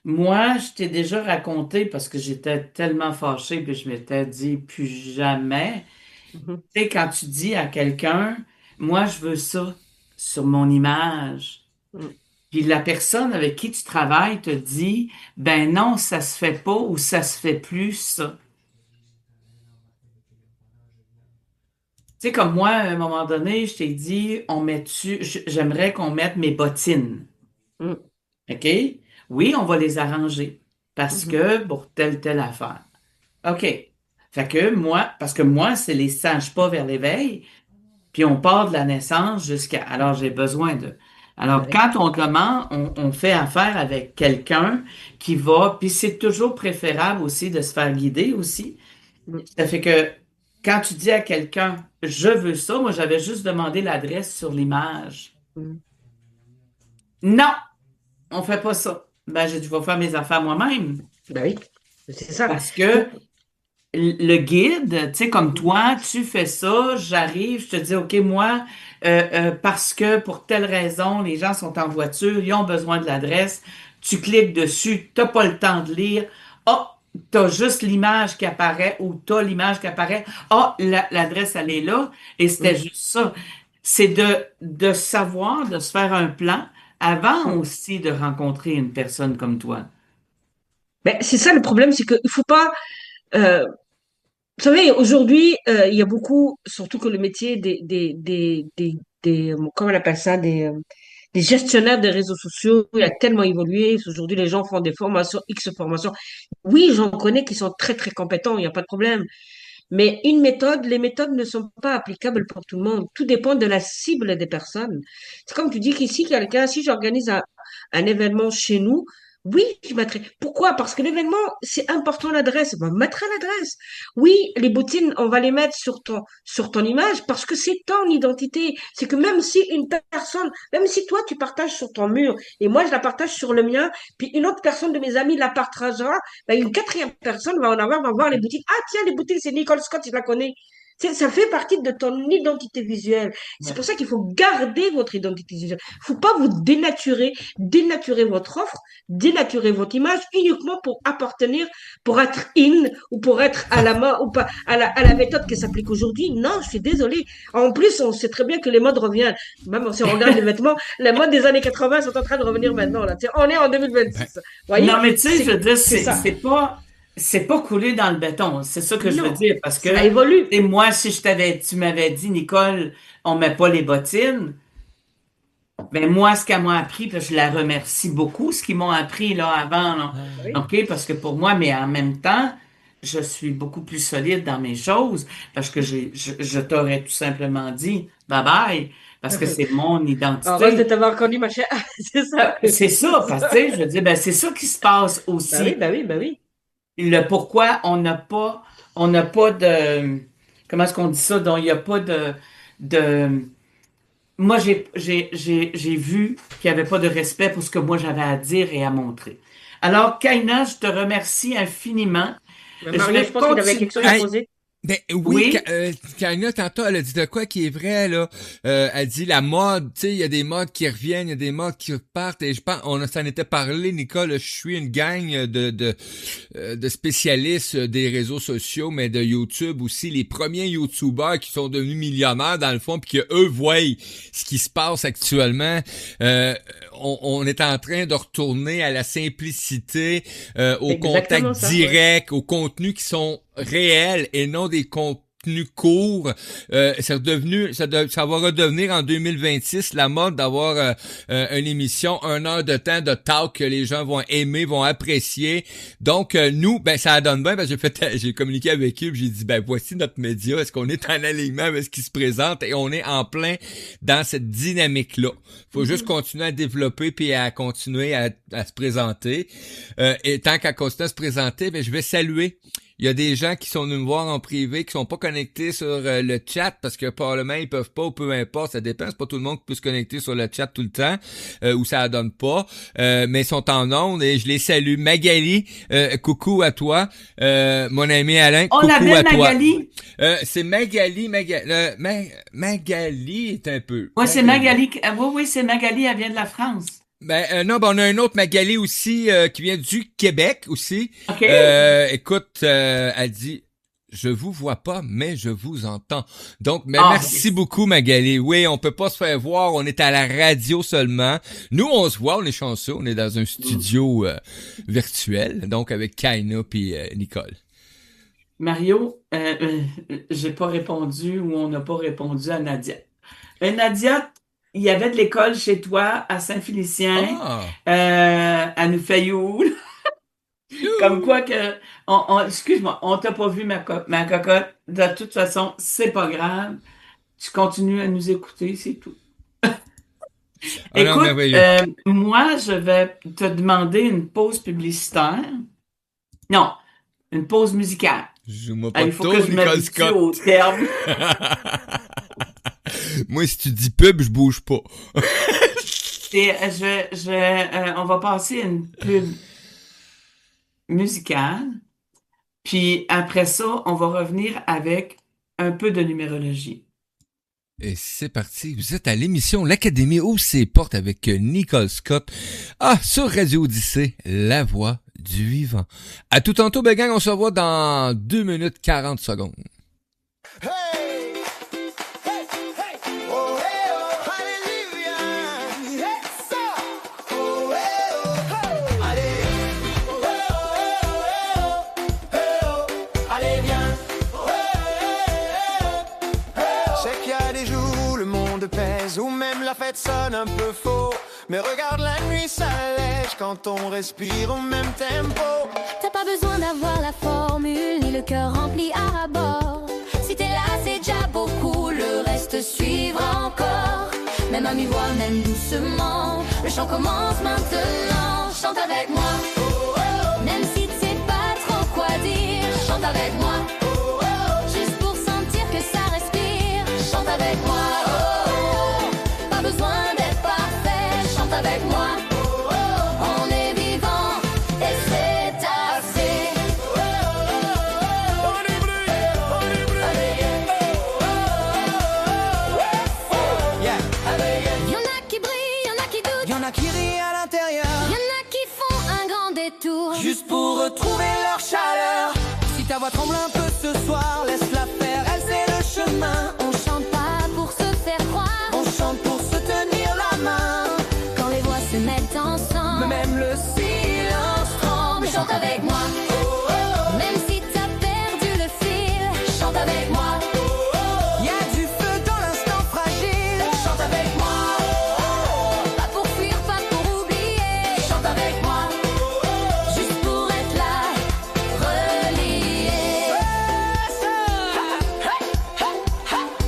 Moi, je t'ai déjà raconté parce que j'étais tellement fâchée que je m'étais dit plus jamais. Tu sais, quand tu dis à quelqu'un, moi, je veux ça sur mon image. Puis la personne avec qui tu travailles te dit, ben non, ça se fait pas ou ça se fait plus, ça. Tu sais, comme moi, à un moment donné, je t'ai dit, j'aimerais qu'on mette mes bottines. OK? Oui, on va les arranger parce que pour telle affaire. OK. Fait que parce que moi, c'est les sages pas vers l'éveil, puis on part de la naissance jusqu'à. Alors, j'ai besoin Alors, Oui. quand on commence, on fait affaire avec quelqu'un qui va, puis c'est toujours préférable aussi de se faire guider aussi. Mm, Ça fait que quand tu dis à quelqu'un, je veux ça, moi j'avais juste demandé l'adresse sur l'image. mm. Non, on fait pas ça. Ben, j'ai dit, je vais faire mes affaires moi-même. Ben oui, c'est ça. Parce que Faut- le guide, tu sais, comme Mm, toi, tu fais ça, j'arrive, je te dis, OK, moi, parce que pour telle raison, les gens sont en voiture, ils ont besoin de l'adresse, tu cliques dessus, t'as pas le temps de lire, oh, t'as juste l'image qui apparaît ou t'as l'image qui apparaît, ah, l'adresse, elle est là, et c'était mm, juste ça. C'est de savoir, de se faire un plan avant mm. aussi de rencontrer une personne comme toi. Ben, c'est ça le problème, c'est qu'il faut pas. euh, Vous savez, aujourd'hui, il y a beaucoup, surtout que le métier comment on appelle ça, des gestionnaires des réseaux sociaux, il a tellement évolué. Aujourd'hui, les gens font des formations, X formations. Oui, j'en connais qui sont très, très compétents, il n'y a pas de problème. Mais les méthodes ne sont pas applicables pour tout le monde. Tout dépend de la cible des personnes. C'est comme tu dis qu'ici, quelqu'un, si j'organise un événement chez nous, oui, je mettrai. Pourquoi? Parce que l'événement, c'est important l'adresse. On va mettre l'adresse. Oui, les bottines, on va les mettre sur ton image parce que c'est ton identité. C'est que même si une personne, même si toi, tu partages sur ton mur et moi, je la partage sur le mien, puis une autre personne de mes amis la partagera, ben, une quatrième personne va voir les boutiques. Ah, tiens, les boutiques, c'est Nicole Scott, je la connais. Ça fait partie de ton identité visuelle. C'est pour ça qu'il faut garder votre identité visuelle. Il ne faut pas vous dénaturer votre offre, dénaturer votre image uniquement pour appartenir, pour être in ou pour être à la main ou pas à la méthode qui s'applique aujourd'hui. Non, je suis désolée. En plus, on sait très bien que les modes reviennent. Même si on regarde les vêtements, les modes des années 80 sont en train de revenir maintenant. Là. On est en Ben, 2026. Vous voyez? Non, mais tu sais, je veux dire, C'est ça. c'est pas coulé dans le béton. C'est ça que je veux Non, dire. Parce que, ça tu évolue. sais, moi, si tu m'avais dit, Nicole, on met pas les bottines, ben moi, ce qu'elle m'a appris, puis je la remercie beaucoup, ce qu'ils m'ont appris là avant, là. Oui. OK? Parce que pour moi, mais en même temps, je suis beaucoup plus solide dans mes choses parce que je t'aurais tout simplement dit bye bye parce que c'est mon Heureuse de identité. t'avoir connu, ma chère. C'est ça. C'est ça, C'est parce que, tu ça. sais, je veux dire, ben, c'est ça qui se passe Bah oui, aussi. bah oui, bah oui. Le pourquoi on n'a pas de, comment est-ce qu'on dit ça? Donc, il n'y a pas de, moi, j'ai vu qu'il n'y avait pas de respect pour ce que moi j'avais à dire et à montrer. Alors, Kaina, je te remercie infiniment. Mais Je Mario, je vais pense qu'il avait continuer. quelque chose à poser. Ben oui, Oui, Karina, tantôt, elle a dit de quoi qui est vrai, là. Elle dit la mode, tu sais, il y a des modes qui reviennent, il y a des modes qui repartent, et je pense, on s'en était parlé, Nicole, je suis une gang de spécialistes des réseaux sociaux, mais de YouTube aussi, les premiers YouTubers qui sont devenus millionnaires, dans le fond, puis que eux voient ce qui se passe actuellement. Euh, on est en train de retourner à la simplicité, C'est au contact exactement ça, ouais. direct, aux contenus qui sont réels et non des contenus courts. Ça va redevenir en 2026 la mode d'avoir une émission, 1 heure de temps de talk que les gens vont aimer, vont apprécier. Donc nous, ben ça donne bien parce que j'ai communiqué avec eux, puis j'ai dit ben voici notre média, est-ce qu'on est en alignement avec ce qui se présente et on est en plein dans cette dynamique là. Faut juste continuer à développer puis à continuer à se présenter. Et tant qu'à continuer à se présenter, ben je vais saluer. Il y a des gens qui sont venus me voir en privé, qui sont pas connectés sur le chat parce que probablement ils peuvent pas ou peu importe, ça dépend. C'est pas tout le monde qui peut se connecter sur le chat tout le temps ou ça donne pas. Mais ils sont en ondes et je les salue. Magali, coucou à toi. Mon ami Alain, on coucou à appelle toi. Magali. C'est Magali est un peu. Oui, c'est Magali. Magali. Oui, oui, c'est Magali, elle vient de la France. Ben non, ben on a un autre Magali aussi qui vient du Québec aussi. OK? Écoute, elle dit je vous vois pas, mais je vous entends. Donc, ben, Ah, merci beaucoup Magali. Oui, on peut pas se faire voir, on est à la radio seulement. Nous, on se voit, on est chanceux, on est dans un studio virtuel, donc avec Kaina puis Nicole. Mario, j'ai pas répondu ou on n'a pas répondu à Nadia. Nadia, il y avait de l'école chez toi à Saint-Félicien, Ah! à Noufeyoul, comme quoi que, excuse-moi, on t'a pas vu ma cocotte. De toute façon, c'est pas grave. Tu continues à nous écouter, c'est tout. Ah non, Écoute, merveilleux. moi, je vais te demander une pause publicitaire. Non, une pause musicale. Joue-moi Ah, pas il de faut que tour, je Nicole m'habitue Scott. au terme. Moi, si tu dis pub, je bouge pas. Et on va passer à une pub musicale. Puis après ça, on va revenir avec un peu de numérologie. Et c'est parti. Vous êtes à l'émission L'Académie ouvre ses portes avec Nicole Scott. Ah, sur Radio Odyssée, la voix du vivant. À tout tantôt, ben gang, on se revoit dans 2 minutes 40 secondes. Hey, hey, hey, oh, hey, oh, hallelujah, yes, sir. Oh, hey, oh, hey, allez, oh, hey, oh, allez, viens, oh, hey. C'est qu'il y a des jours où le monde pèse, où même la fête sonne un peu faux. Mais regarde, la nuit s'allège quand on respire au même tempo. T'as pas besoin d'avoir la formule ni le cœur rempli à bord. Si t'es là, c'est déjà beaucoup, le reste suivra encore. Même à mi-voix, même doucement, le chant commence maintenant. Chante avec moi, même si tu sais pas trop quoi dire. Chante avec moi, juste pour sentir que ça respire. Chante avec moi, pas besoin d'être parfait. Chante avec moi, on est vivant et c'est assez. Yeah. Y'en a qui brillent, y'en a qui doutent, Y'en a qui rient à l'intérieur, y'en a qui font un grand détour. juste pour retrouver leur chaleur. Si ta voix tremble un peu ce soir, laisse-la faire, elle sait le chemin. On chante pas pour se faire croire, On chante pour se tenir la main. quand les voix se mettent ensemble. Même le silence tremble. Chante avec moi, même si t'as perdu le fil. Chante avec moi, Y a du feu dans l'instant fragile. chante avec moi, pas pour fuir, pas pour oublier. Chante avec moi, juste pour être là, relié.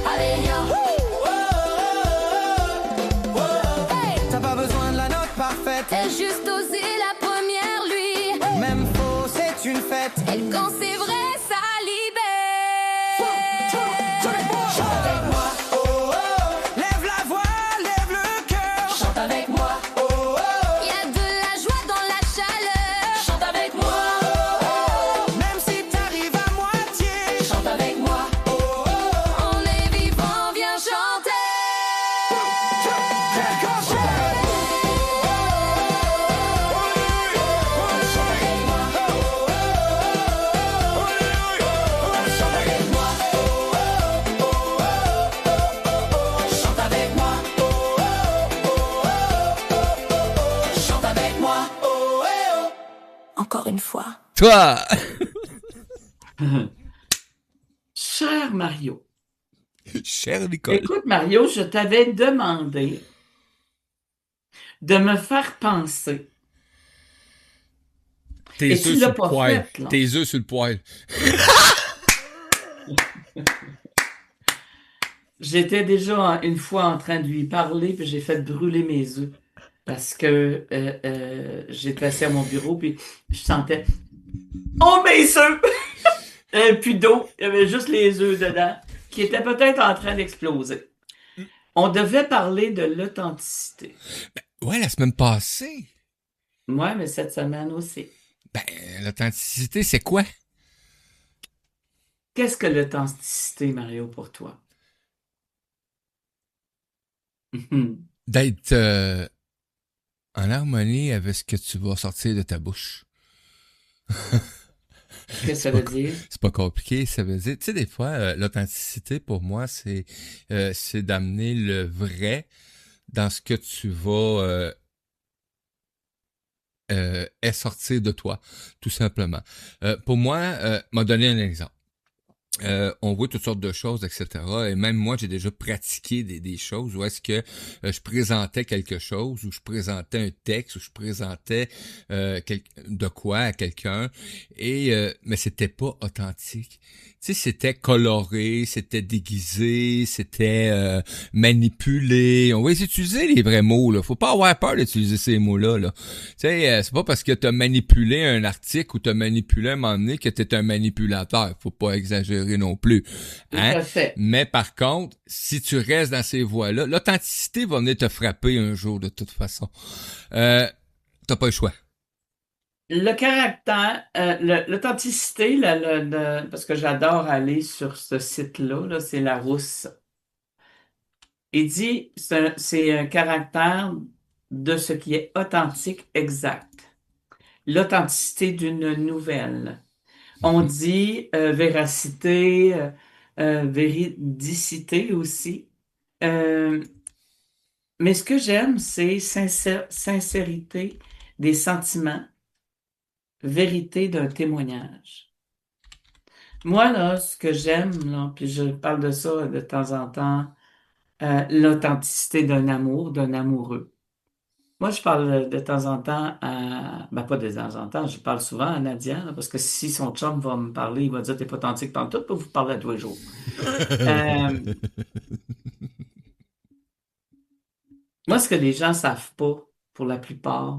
Allez, viens. Hey, T'as pas besoin de la note parfaite. t'as juste osé la première, lui. Même faux, c'est une fête. Et quand c'est vrai, ça libère. Chante avec moi. Lève la voix, lève le cœur. Chante avec moi. Y a de la joie dans la chaleur. Chante avec moi. Même si t'arrives à moitié. Chante avec moi. On est vivant, viens chanter. Chante avec moi. Chante avec moi. Encore une fois. Toi! Cher Mario, Cher Nicole. écoute Mario, je t'avais demandé de me faire penser. Tes Et œufs tu sur l'as le pas poêle. fait, là. Tes œufs sur le poêle. J'étais déjà une fois en train de lui parler, puis j'ai fait brûler mes œufs. Parce que j'étais assis à mon bureau, puis je sentais « Oh, mes œufs! » Puis d'eau, il y avait juste les œufs dedans, qui étaient peut-être en train d'exploser. On devait parler de l'authenticité. Ouais, la semaine passée. Moi, mais cette semaine aussi. Ben, l'authenticité, c'est quoi? Qu'est-ce que l'authenticité, Mario, pour toi? D'être en harmonie avec ce que tu vas sortir de ta bouche. Qu'est-ce que ça veut dire? C'est pas compliqué, ça veut dire, tu sais, des fois, l'authenticité, pour moi, c'est d'amener le vrai dans ce que tu vas sortir de toi, tout simplement. Pour moi, m'a donné un exemple. On voit toutes sortes de choses, etc. Et même moi, j'ai déjà pratiqué des choses où est-ce que je présentais quelque chose, où je présentais un texte, où je présentais de quoi à quelqu'un, et mais c'était pas authentique. Tu sais, c'était coloré, c'était déguisé, c'était manipulé. On va utiliser les vrais mots, là. Faut pas avoir peur d'utiliser ces mots-là, là. Tu sais, c'est pas parce que t'as manipulé un article ou t'as manipulé un moment donné que t'es un manipulateur. Faut pas exagérer non plus. Tout Hein? à fait. Mais par contre, si tu restes dans ces voies-là, l'authenticité va venir te frapper un jour de toute façon. T'as pas le choix. Le caractère, l'authenticité, parce que j'adore aller sur ce site-là, là, c'est Larousse. Il dit c'est un caractère de ce qui est authentique, exact. L'authenticité d'une nouvelle. On Mhm. dit véracité, véridicité aussi. Euh, mais ce que j'aime, c'est sincérité des sentiments, vérité d'un témoignage. Moi, là, ce que j'aime, là, puis je parle de ça de temps en temps, l'authenticité d'un amour, d'un amoureux. Moi, je parle de temps en temps à... Ben, pas de temps en temps, je parle souvent à Nadia, là, parce que si son chum va me parler, il va dire, t'es pas authentique pantoute, puis vous parler à tous les jours. Euh, Moi, ce que les gens savent pas, pour la plupart,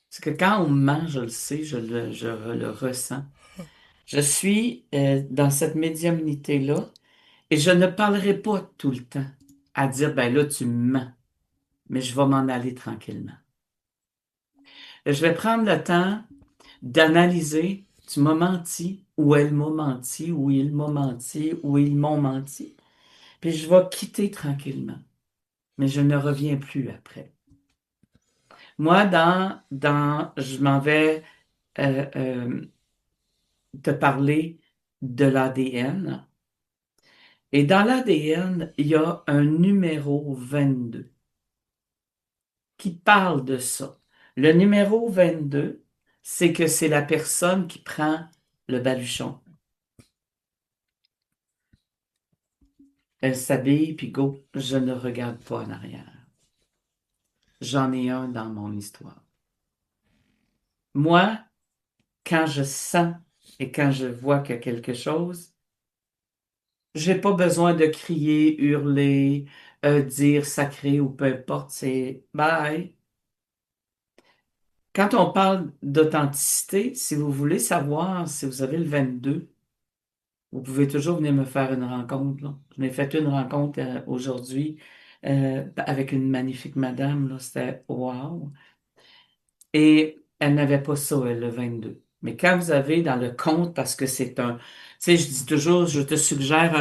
c'est que quand on me ment, je le sais, je le ressens. Je suis dans cette médiumnité-là et je ne parlerai pas tout le temps à dire, ben là, tu me mens, mais je vais m'en aller tranquillement. Je vais prendre le temps d'analyser, tu m'as menti, ou elle m'a menti, ou il m'a menti, ou ils m'ont menti. Puis je vais quitter tranquillement, mais je ne reviens plus après. Moi, je m'en vais euh, euh, te parler de l'ADN. Et dans l'ADN, il y a un numéro 22 qui parle de ça. Le numéro 22, c'est que c'est la personne qui prend le baluchon. Elle s'habille, puis go, je ne regarde pas en arrière. J'en ai un dans mon histoire. Moi, quand je sens et quand je vois qu'il y a quelque chose, j'ai pas besoin de crier, hurler, dire sacré ou peu importe, c'est bye. Quand on parle d'authenticité, si vous voulez savoir si vous avez le 22, vous pouvez toujours venir me faire une rencontre, là. Je m'ai fait une rencontre aujourd'hui avec une magnifique madame, là. C'était wow. Et elle n'avait pas ça, elle, le 22. Mais quand vous avez dans le compte, parce que c'est un, tu sais, je dis toujours, je te suggère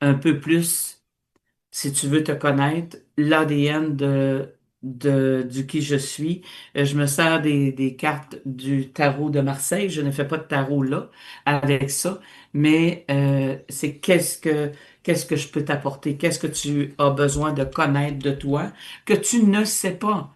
un peu plus, si tu veux te connaître, l'ADN du qui je suis. Je me sers des cartes du tarot de Marseille. Je ne fais pas de tarot là avec ça, mais c'est qu'est-ce que je peux t'apporter? Qu'est-ce que tu as besoin de connaître de toi que tu ne sais pas?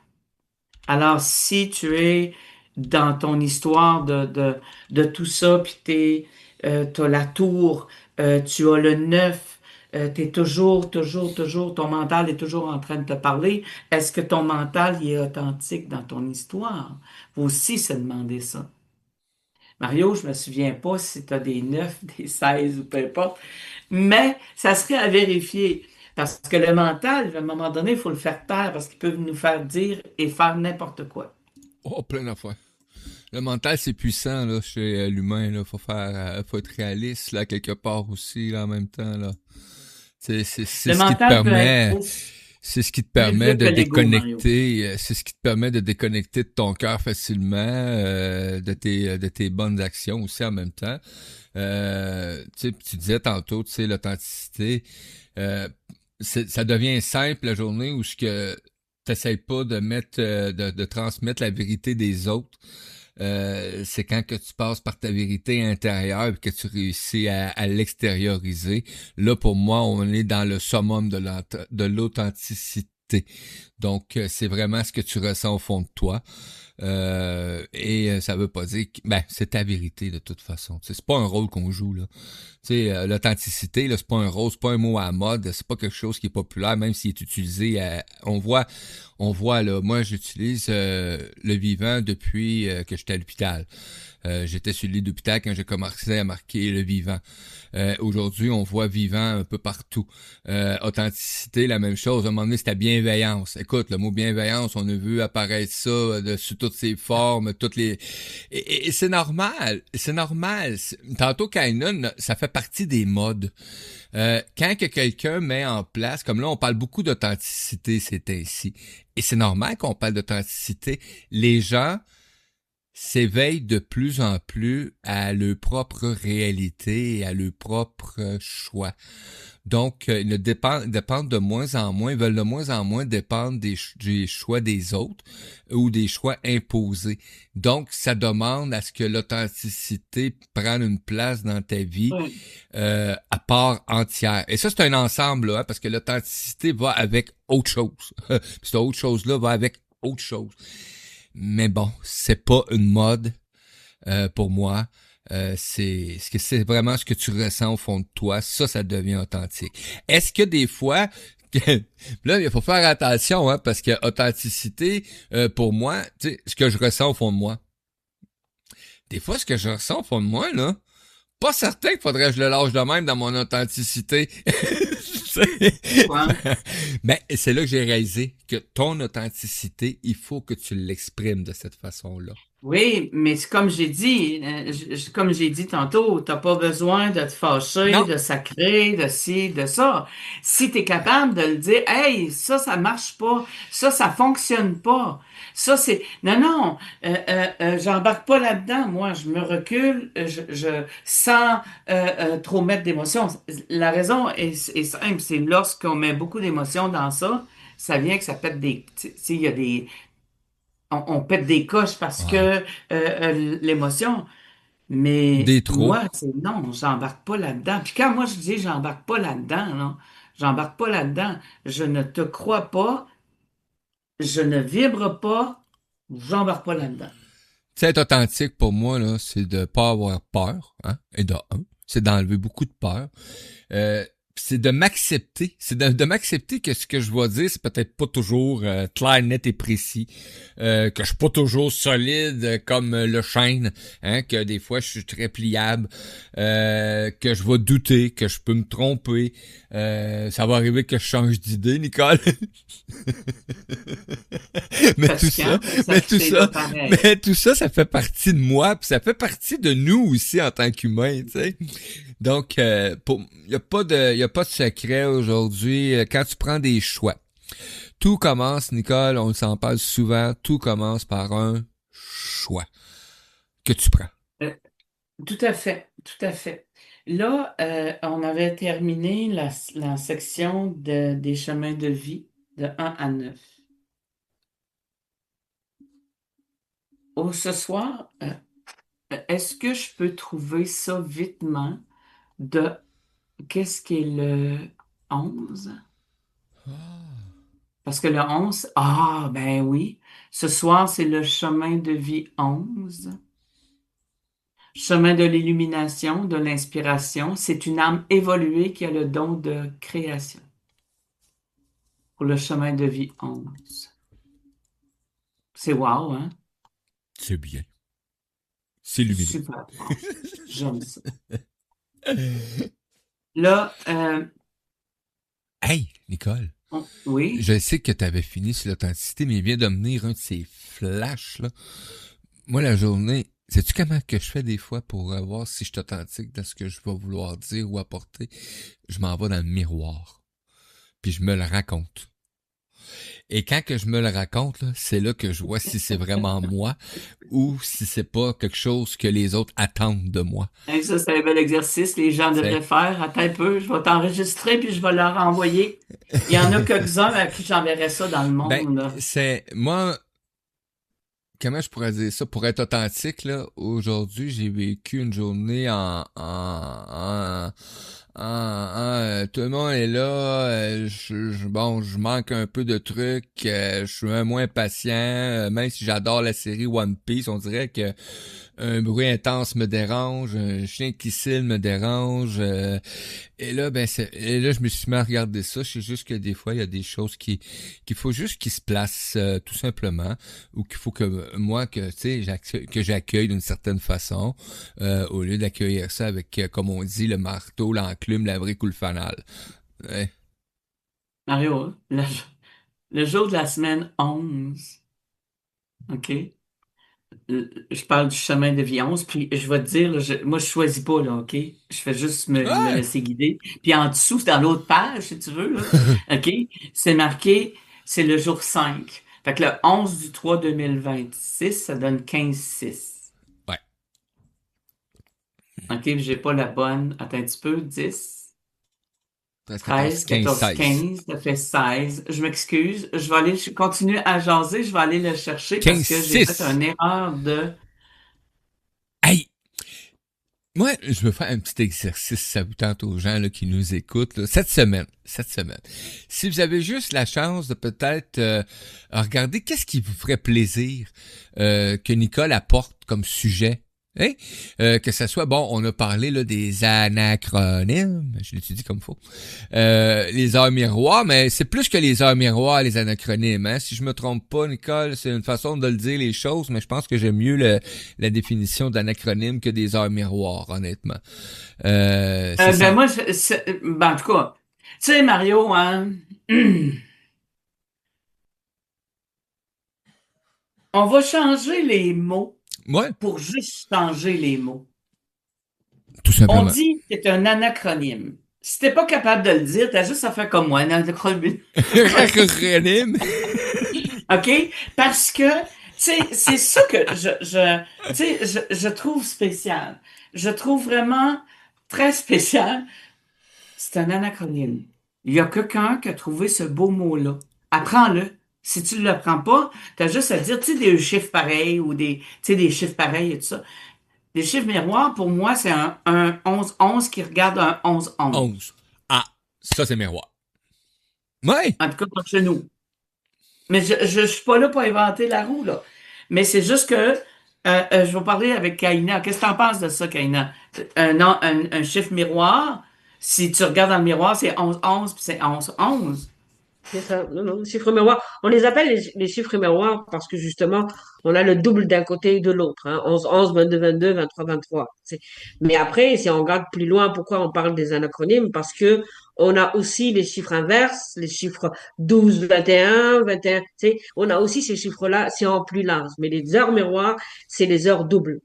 Alors, si tu es dans ton histoire de tout ça, puis t'as la tour, tu as le neuf, t'es toujours, ton mental est toujours en train de te parler. Est-ce que ton mental il est authentique dans ton histoire? Faut aussi se demander ça. Mario, je me souviens pas si tu as des 9, des 16 ou peu importe, mais ça serait à vérifier. Parce que le mental, à un moment donné, il faut le faire taire parce qu'ils peuvent nous faire dire et faire n'importe quoi. Oh, plein d'affaires. Le mental, c'est puissant, là, chez l'humain, là. Faut être réaliste, là, quelque part aussi, là, en même temps, là. C'est Le ce qui te mental peut permet, être c'est ce qui te plus permet vieux que de l'ego, Mario. déconnecter, c'est ce qui te permet de déconnecter de ton cœur facilement, de tes bonnes actions aussi en même temps. Tu disais tantôt, tu sais, l'authenticité, euh, ça devient simple la journée où ce que t'essayes pas de mettre, de transmettre la vérité des autres. C'est quand que tu passes par ta vérité intérieure et que tu réussis à l'extérioriser. Là, pour moi, on est dans le summum de l'authenticité. authenticité. Donc, c'est vraiment ce que tu ressens au fond de toi. Et ça veut pas dire que c'est ta vérité de toute façon. T'sais, c'est pas un rôle qu'on joue là. L'authenticité là, c'est pas un rôle, c'est pas un mot à la mode, c'est pas quelque chose qui est populaire même s'il est utilisé. On voit là. Moi, j'utilise le vivant depuis que j'étais à l'hôpital. J'étais sur le lit d'hôpital quand j'ai commencé à marquer le vivant. Aujourd'hui, on voit vivant un peu partout. Authenticité, la même chose. À un moment donné, c'était bienveillance. Écoute, le mot bienveillance, on a vu apparaître ça sous toutes ses formes, toutes les... Et c'est normal. C'est normal. Tantôt, Kainan, ça fait partie des modes. Quand que quelqu'un met en place, comme là, on parle beaucoup d'authenticité, c'est ainsi. Et c'est normal qu'on parle d'authenticité. Les gens s'éveillent de plus en plus à leur propre réalité et à leur propre choix. Donc, ils dépendent de moins en moins, veulent de moins en moins dépendre des choix des autres ou des choix imposés. Donc, ça demande à ce que l'authenticité prenne une place dans ta vie à part entière. Et ça, c'est un ensemble, là, parce que l'authenticité va avec autre chose. Puis cette autre chose-là va avec autre chose. Mais bon, c'est pas une mode pour moi. C'est vraiment ce que tu ressens au fond de toi. Ça devient authentique. Est-ce que des fois, là, il faut faire attention, hein, parce que authenticité, pour moi, tu sais, ce que je ressens au fond de moi. Des fois, ce que je ressens au fond de moi, là, pas certain qu'il faudrait que je le lâche de même dans mon authenticité. Mais c'est là que j'ai réalisé que ton authenticité, il faut que tu l'exprimes de cette façon-là. Oui, mais c'est comme j'ai dit, comme j'ai dit tantôt, t'as pas besoin de te fâcher, Non. de sacrer, de ci, de ça. Si t'es capable de le dire, hey, ça marche pas, ça fonctionne pas. Ça, c'est, non, j'embarque pas là-dedans. Moi, je me recule, sans trop mettre d'émotion. La raison est simple, c'est lorsqu'on met beaucoup d'émotion dans ça, ça vient que ça pète tu sais, il y a on pète des coches parce que l'émotion. Mais Des trop. moi, c'est non, j'embarque pas là-dedans. Puis quand moi je dis j'embarque pas là-dedans, non, j'embarque pas là-dedans. Je ne te crois pas, je ne vibre pas, j'embarque pas là-dedans. Tu sais, être authentique pour moi, là, c'est de pas avoir peur, hein, et c'est d'enlever beaucoup de peur. C'est de m'accepter. C'est de m'accepter que ce que je vais dire, c'est peut-être pas toujours clair, net et précis. Que je suis pas toujours solide comme le chêne, hein, que des fois je suis très pliable, que je vais douter, que je peux me tromper. Ça va arriver que je change d'idée, Nicole. mais tout ça, ça fait partie de moi, puis ça fait partie de nous aussi en tant qu'humains, tu sais. Donc, y a pas de secret aujourd'hui quand tu prends des choix. Tout commence, Nicole, on s'en parle souvent, tout commence par un choix que tu prends. Tout à fait, tout à fait. Là, on avait terminé la section des chemins de vie de 1 à 9. Ce soir, est-ce que je peux trouver ça vitement de qu'est-ce qui est le 11? Parce que le 11, ben oui, ce soir, c'est le chemin de vie 11. Chemin de l'illumination, de l'inspiration. C'est une âme évoluée qui a le don de création. Pour le chemin de vie 11. C'est wow, hein? C'est bien. C'est lumineux. Super. J'aime ça. Là, hey, Nicole. Oui. Je sais que tu avais fini sur l'authenticité, mais il vient de me venir un de ces flashs, là. Moi, la journée, sais-tu comment que je fais des fois pour voir si je suis authentique dans ce que je vais vouloir dire ou apporter? Je m'en vais dans le miroir. Puis je me le raconte. Et quand que je me le raconte, là, c'est là que je vois si c'est vraiment moi ou si c'est pas quelque chose que les autres attendent de moi. Ça, c'est un bel exercice. Les gens devraient faire. Attends un peu, je vais t'enregistrer puis je vais leur envoyer. Il y en a quelques-uns à qui j'enverrai ça dans le monde. Là. C'est moi. Comment je pourrais dire ça? Pour être authentique, là, aujourd'hui, j'ai vécu une journée en Tout le monde est là. Bon, je manque un peu de trucs. Je suis un moins patient. Même si j'adore la série One Piece, on dirait que un bruit intense me dérange, un chien qui cille me dérange. Et là, je me suis mis à regarder ça. Je sais juste que des fois, il y a des choses qu'il faut juste qu'ils se placent tout simplement, ou qu'il faut que moi, que tu sais, que j'accueille d'une certaine façon, au lieu d'accueillir ça avec, comme on dit, le marteau, l'enclume, la brique ou le fanal. Ouais. Mario, le jour de la semaine 11, OK? Je parle du chemin de vie 11, puis je vais te dire, là, moi, je choisis pas, là, OK? Je fais juste me Ouais! laisser guider. Puis en dessous, c'est dans l'autre page, si tu veux, là, OK? C'est marqué, c'est le jour 5. Fait que le 11 du 3 2026, ça donne 15-6. Ouais. OK? Puis j'ai pas la bonne. Attends un petit peu. 10, 13, 14, 13, 15, 14, 16. 15, ça fait 16. Je m'excuse. Je vais aller continuer à jaser. Je vais aller le chercher parce 15, que j'ai fait 6. une erreur de... Hey! Moi, je veux faire un petit exercice, ça vous tente aux gens là, qui nous écoutent, là, cette semaine. Si vous avez juste la chance de peut-être regarder qu'est-ce qui vous ferait plaisir que Nicole apporte comme sujet. Hein? Que ça soit, bon, on a parlé là, des anacronymes, je l'étudie comme faut. Les heures miroirs, mais c'est plus que les heures miroirs, les anacronymes. Hein? Si je me trompe pas, Nicole, c'est une façon de le dire les choses, mais je pense que j'aime mieux la définition d'anacronyme que des heures miroirs, honnêtement. C'est ça. moi, en tout cas, tu sais, Mario, hein, on va changer les mots Ouais, pour juste changer les mots. tout On simplement. dit que c'est un anacronyme. Si t'es pas capable de le dire, t'as juste à faire comme moi, un anacronyme. Acronyme. OK? Parce que, tu sais, c'est ça que tu sais, je trouve spécial. Je trouve vraiment très spécial. C'est un anacronyme. Il y a quelqu'un qui a trouvé ce beau mot-là. Apprends-le. Si tu ne l'apprends pas, tu as juste à dire, tu sais, des chiffres pareils ou tu sais, des chiffres pareils et tout ça. Les chiffres miroirs, pour moi, c'est un 11-11 qui regarde un 11-11. 11. Ah, ça c'est miroir. Ouais. En tout cas, pas chez nous. Mais je suis pas là pour inventer la roue, là. Mais c'est juste que je vais parler avec Kaina. Qu'est-ce que tu en penses de ça, Kaina? Un chiffre miroir, si tu regardes dans le miroir, c'est 11-11, puis c'est 11-11. C'est ça. Non, non, chiffres miroirs. On les appelle les chiffres miroirs parce que justement, on a le double d'un côté et de l'autre. Hein. 11, 11, 22, 22, 23, 23. Mais après, si on regarde plus loin, pourquoi on parle des anacronymes? Parce que on a aussi les chiffres inverses, les chiffres 12, 21, 21. On a aussi ces chiffres-là, c'est en plus large. Mais les heures miroirs, c'est les heures doubles.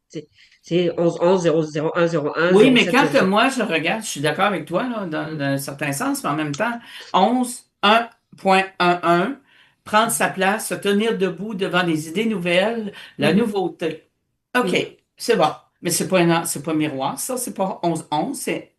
C'est 11, 11, 0, 0, 1, 0, 1, Oui, 0, mais 7, quand 0, 7. moi je regarde, je suis d'accord avec toi là, dans un certain sens, mais en même temps, 11, 1.11, prendre sa place, se tenir debout devant des idées nouvelles, la Mhm, nouveauté. OK, mhm. c'est bon. Mais c'est pas miroir, ça, c'est pas 11-11, c'est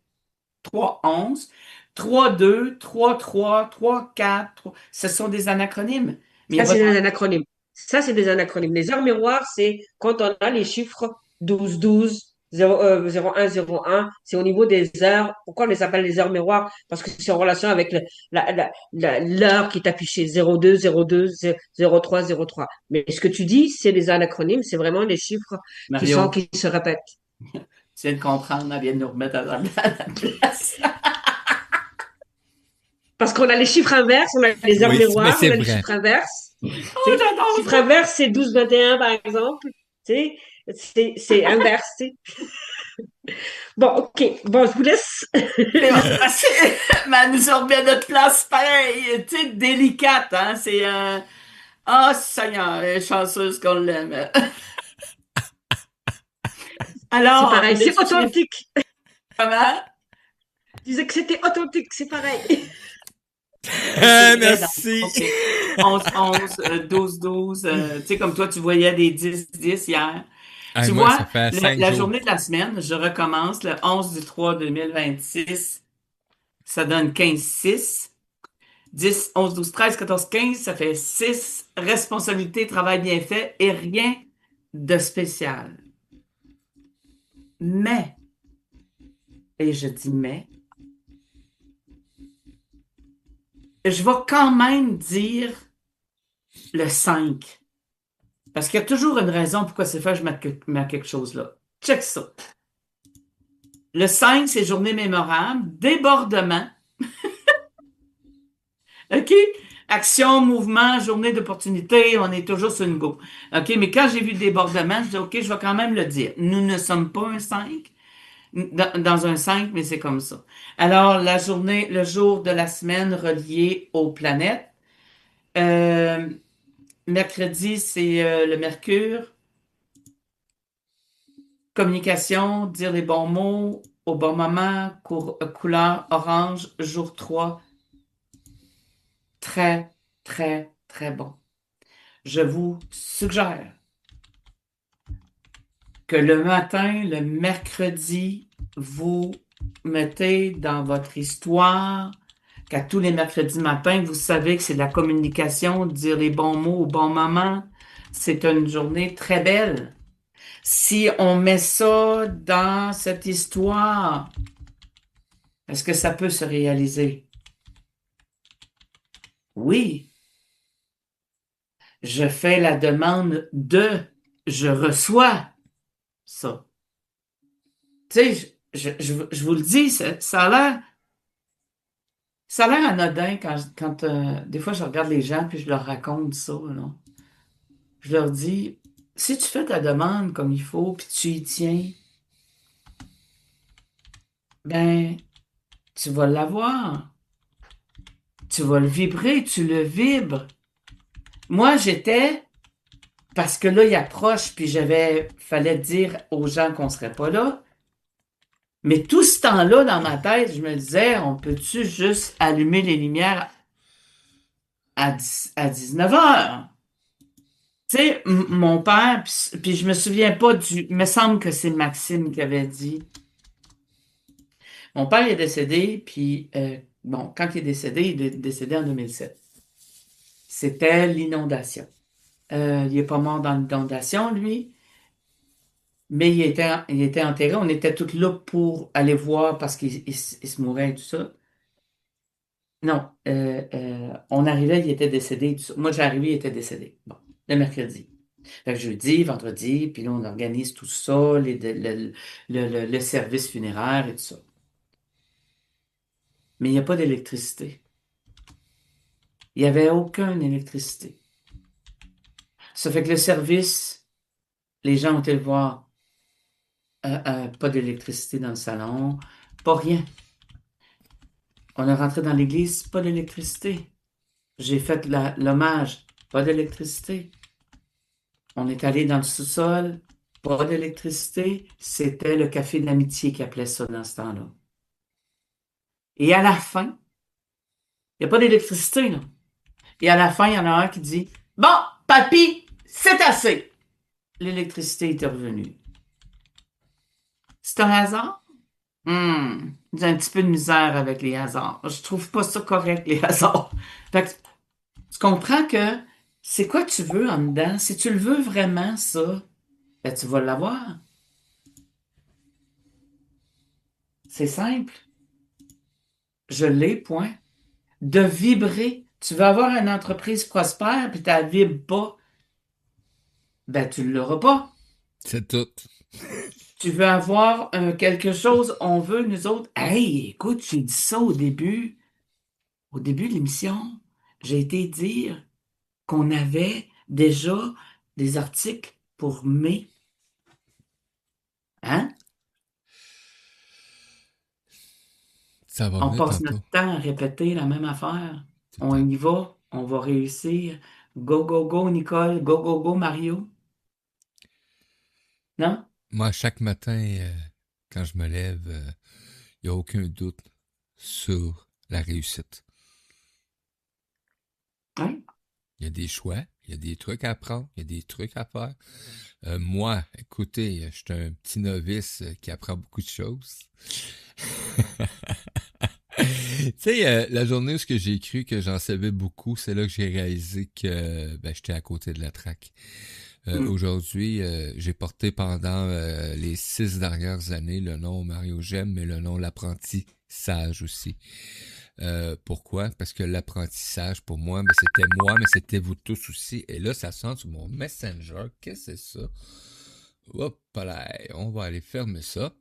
3-11, 3-2, 3-3, 3-4. Ce sont des anacronymes. Mais il y Ça, a c'est pas des anacronymes. Ça, c'est des anacronymes. Les heures miroirs, c'est quand on a les chiffres 12, 12, 0, 01, 01. C'est au niveau des heures. Pourquoi on les appelle les heures miroirs? Parce que c'est en relation avec l'heure qui est affichée 02, 02, 03, 03. Mais ce que tu dis, c'est les anacronymes. C'est vraiment les chiffres Mario, qui se répètent. tu viens de comprendre, elle vient de nous remettre à la place. Parce qu'on a les chiffres inverses, on a les heures Oui, mais miroirs, on c'est a les vrai. chiffres inverses. Oh, Tu sais, j'adore chiffre ça! inverse, c'est 12, 21, par exemple. Tu sais, c'est inverse. Tu sais. Bon, OK. Bon, je vous laisse. Mais mais elle nous remet à notre place pareil, tu sais, délicate, hein? C'est un. Ah, Seigneur, elle est chanceuse qu'on l'aime. C'est Alors, pareil, les c'est chiffres, authentique. comment? Je disais que c'était authentique, c'est pareil. C'est vrai, Merci. OK. 11-11, 12-12, tu sais, comme toi, tu voyais des 10-10 hier. Ah, Tu moi, ça vois, fait 5 la jours. journée de la semaine, je recommence le 11 du 3 2026, ça donne 15-6. 10, 11, 12, 13, 14, 15, ça fait 6 responsabilités, travail bien fait et rien de spécial. Mais, et je dis mais, je vais quand même dire le 5. Parce qu'il y a toujours une raison pourquoi c'est fait, je mets quelque chose là. Check ça. Le 5, c'est journée mémorable, débordement, OK? Action, mouvement, journée d'opportunité, on est toujours sur une go. OK? Mais quand j'ai vu débordement, je dis, OK, je vais quand même le dire. Nous ne sommes pas un 5, dans un 5, mais c'est comme ça. Alors, la journée, le jour de la semaine relié aux planètes. Euh, Mercredi, c'est le Mercure. Communication, dire les bons mots au bon moment, couleur orange, jour 3. Très, très, très bon. Je vous suggère que le matin, le mercredi, vous mettez dans votre histoire qu'à tous les mercredis matins, vous savez que c'est de la communication, dire les bons mots au bon moment. C'est une journée très belle. Si on met ça dans cette histoire, est-ce que ça peut se réaliser? Oui. Je fais la demande de, je reçois ça. Tu sais, je vous le dis, ça a l'air anodin quand des fois je regarde les gens puis je leur raconte ça, là. Je leur dis, si tu fais ta demande comme il faut puis tu y tiens, ben, tu vas l'avoir. Tu vas le vibrer, tu le vibres. Moi, parce que là, il approche, puis fallait dire aux gens qu'on serait pas là. Mais tout ce temps-là, dans ma tête, je me disais, on peut-tu juste allumer les lumières à 19 heures? Tu sais, mon père, puis je me souviens pas il me semble que c'est Maxime qui avait dit. Mon père est décédé, puis bon, quand il est décédé en 2007. C'était l'inondation. Il n'est pas mort dans l'inondation, lui, mais il était enterré. On était tous là pour aller voir parce qu'il se mourait et tout ça. Non, on arrivait, il était décédé. Tout ça. Moi, j'arrivais, il était décédé. Bon, le mercredi. Fait que jeudi, vendredi, puis là, on organise tout ça, le service funéraire et tout ça. Mais il n'y a pas d'électricité. Il n'y avait aucune électricité. Ça fait que le service, les gens ont été le voir. Pas d'électricité dans le salon, pas rien. On est rentré dans l'église, pas d'électricité. J'ai fait l'hommage, pas d'électricité. On est allé dans le sous-sol, pas d'électricité. C'était le café de l'amitié qui appelait ça dans ce temps-là. Et à la fin, il n'y a pas d'électricité, là. Et à la fin, il y en a un qui dit, bon, papy, c'est assez. L'électricité est revenue. C'est un hasard? J'ai un petit peu de misère avec les hasards. Je trouve pas ça correct, les hasards. Fait que, tu comprends que c'est quoi tu veux en dedans? Si tu le veux vraiment, ça, ben, tu vas l'avoir. C'est simple. Je l'ai, point. De vibrer. Tu veux avoir une entreprise prospère, puis tu ne vibres pas, ben, tu ne l'auras pas. C'est tout. Tu veux avoir quelque chose, on veut, nous autres. Hey, écoute, j'ai dit ça au début de l'émission. J'ai été dire qu'on avait déjà des articles pour mai. Hein? Ça va On venir passe tantôt. notre temps à répéter la même affaire. C'est On y va, on va réussir. Go, go, go, Nicole. Go, go, go, Mario. Non? Moi, chaque matin, quand je me lève, il n'y a aucun doute sur la réussite. Oui? Il y a des choix, il y a des trucs à apprendre, il y a des trucs à faire. Moi, écoutez, je suis un petit novice qui apprend beaucoup de choses. Tu sais, la journée où j'ai cru que j'en savais beaucoup, c'est là que j'ai réalisé que j'étais à côté de la traque. Aujourd'hui, j'ai porté pendant les 6 dernières années le nom Mario Gem, mais le nom l'apprenti sage aussi. Pourquoi? Parce que l'apprentissage, pour moi, mais c'était vous tous aussi. Et là, ça sonne sur mon Messenger. Qu'est-ce que c'est ça? Hop là, on va aller fermer ça.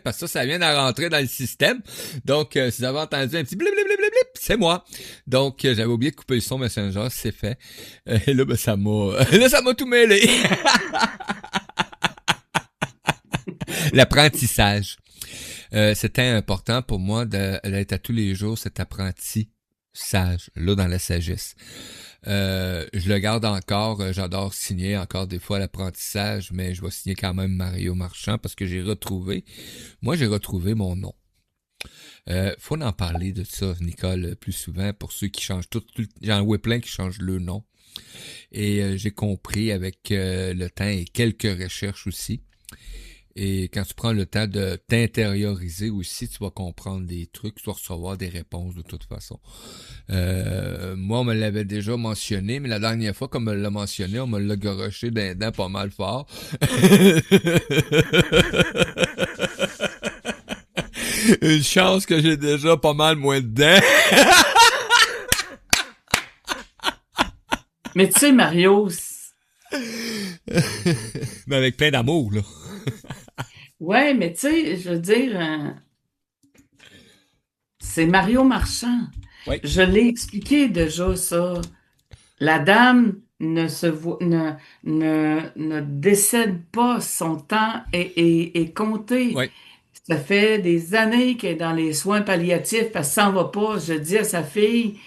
Parce que ça vient de rentrer dans le système. Donc, si vous avez entendu un petit blip, blip, blip, blip, blip, c'est moi. Donc, j'avais oublié de couper le son Messenger, c'est fait. Et là, ben, ça m'a tout mêlé. L'apprentissage. C'était important pour moi d'être à tous les jours cet apprenti sage, là, dans la sagesse. Je le garde encore, j'adore signer encore des fois l'apprentissage, mais je vais signer quand même Mario Marchand parce que j'ai retrouvé mon nom. Faut en parler de ça, Nicole, plus souvent pour ceux qui changent j'en vois plein qui changent le nom. Et j'ai compris avec le temps et quelques recherches aussi. Et quand tu prends le temps de t'intérioriser aussi, tu vas comprendre des trucs, tu vas recevoir des réponses de toute façon. Moi, on me l'avait déjà mentionné, mais la dernière fois qu'on me l'a mentionné, on me l'a garoché d'un dent pas mal fort. Une chance que j'ai déjà pas mal moins de dents. Mais tu sais, Mario, Mais avec plein d'amour, là. ouais, mais tu sais, je veux dire, c'est Mario Marchand. Oui. Je l'ai expliqué déjà, ça. La dame ne décède pas. Son temps est compté. Oui. Ça fait des années qu'elle est dans les soins palliatifs, parce qu'elle s'en va pas. Je dis à sa fille,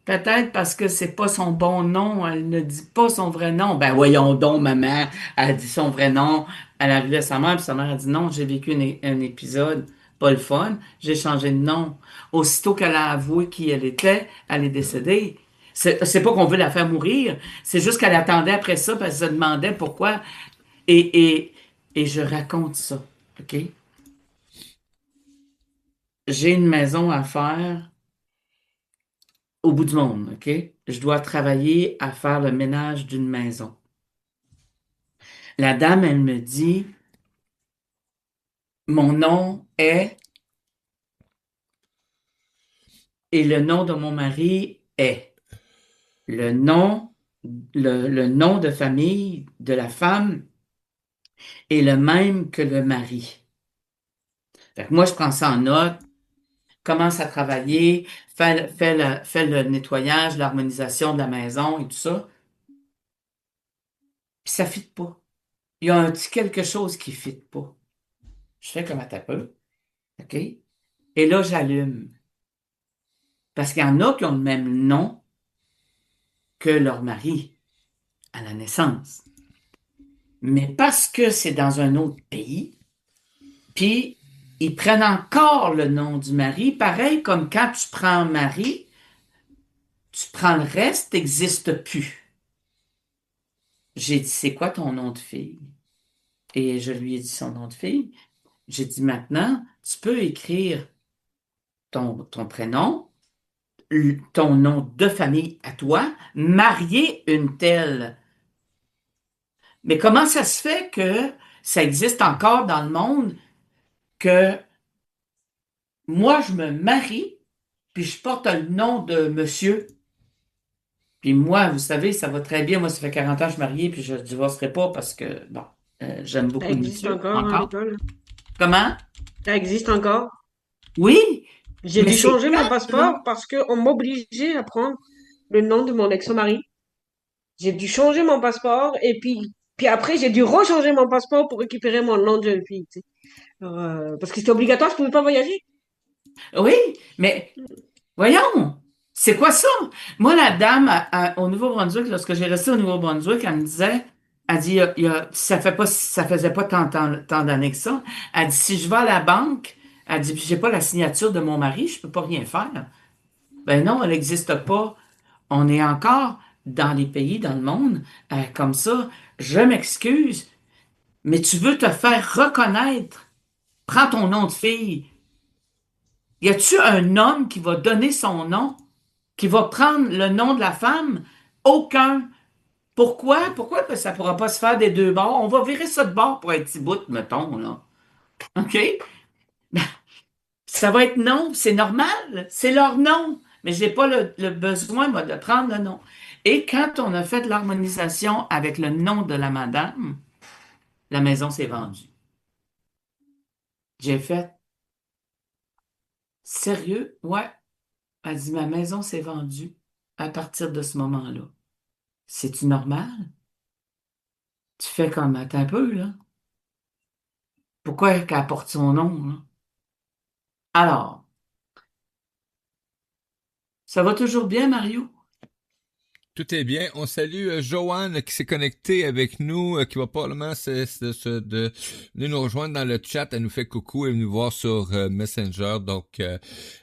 peut-être parce que c'est pas son bon nom, elle ne dit pas son vrai nom. Ben voyons donc, maman, elle dit son vrai nom. Elle arrivait à sa mère, puis sa mère a dit non, j'ai vécu un épisode pas le fun, j'ai changé de nom. Aussitôt qu'elle a avoué qui elle était, elle est décédée. C'est pas qu'on veut la faire mourir, c'est juste qu'elle attendait après ça, parce qu'elle se demandait pourquoi. Et je raconte ça, OK? J'ai une maison à faire au bout du monde, OK? Je dois travailler à faire le ménage d'une maison. La dame, elle me dit, mon nom est, et le nom de mon mari est. Le nom, le nom de famille de la femme est le même que le mari. Fait que moi, je prends ça en note, commence à travailler, fais le nettoyage, l'harmonisation de la maison et tout ça. Puis ça ne fit pas. Il y a un petit quelque chose qui ne fit pas. Je fais comme à ta peu. OK? Et là, j'allume. Parce qu'il y en a qui ont le même nom que leur mari à la naissance. Mais parce que c'est dans un autre pays, puis ils prennent encore le nom du mari, pareil comme quand tu prends mari, tu prends le reste, n'existe plus. J'ai dit, c'est quoi ton nom de fille? Et je lui ai dit son nom de fille. J'ai dit, maintenant, tu peux écrire ton prénom, ton nom de famille à toi, marier une telle. Mais comment ça se fait que ça existe encore dans le monde que moi, je me marie, puis je porte le nom de monsieur. Puis moi, vous savez, ça va très bien. Moi, ça fait 40 ans que je suis marié, puis je ne divorcerai pas parce que, bon, j'aime Ça beaucoup existe monsieur. encore, hein, Encore. l'école? Comment? Ça existe encore. Oui, J'ai mais dû c'est changer mon quand, là? passeport parce qu'on m'obligeait à prendre le nom de mon ex-mari. J'ai dû changer mon passeport et puis après, j'ai dû rechanger mon passeport pour récupérer mon nom de jeune fille, tu sais. Alors, parce que c'était obligatoire, je pouvais pas voyager. Oui, mais voyons, c'est quoi ça? Moi, la dame au Nouveau-Brunswick, lorsque j'ai resté au Nouveau-Brunswick, elle me disait, elle dit, ça faisait pas tant d'années que ça. Elle dit, si je vais à la banque, elle dit, puis j'ai pas la signature de mon mari, je peux pas rien faire. Ben non, elle n'existe pas. On est encore dans les pays, dans le monde, comme ça. Je m'excuse, mais tu veux te faire reconnaître. Prends ton nom de fille. Y a-tu un homme qui va donner son nom, qui va prendre le nom de la femme? Aucun. Pourquoi? Pourquoi que ça ne pourra pas se faire des deux bords? On va virer ça de bord pour un petit bout, mettons, là. OK? Ça va être non, c'est normal, c'est leur nom. Mais j'ai pas le besoin, moi, de prendre le nom. Et quand on a fait l'harmonisation avec le nom de la madame, la maison s'est vendue. J'ai fait, sérieux? Ouais. Elle dit, ma maison s'est vendue à partir de ce moment-là. C'est-tu normal? Tu fais comme, attends un peu, là. Pourquoi qu'elle porte son nom, là? Alors, ça va toujours bien, Mario? Tout est bien. On salue Joanne qui s'est connectée avec nous, qui va probablement de nous rejoindre dans le chat. Elle nous fait coucou et nous voir sur Messenger. Donc,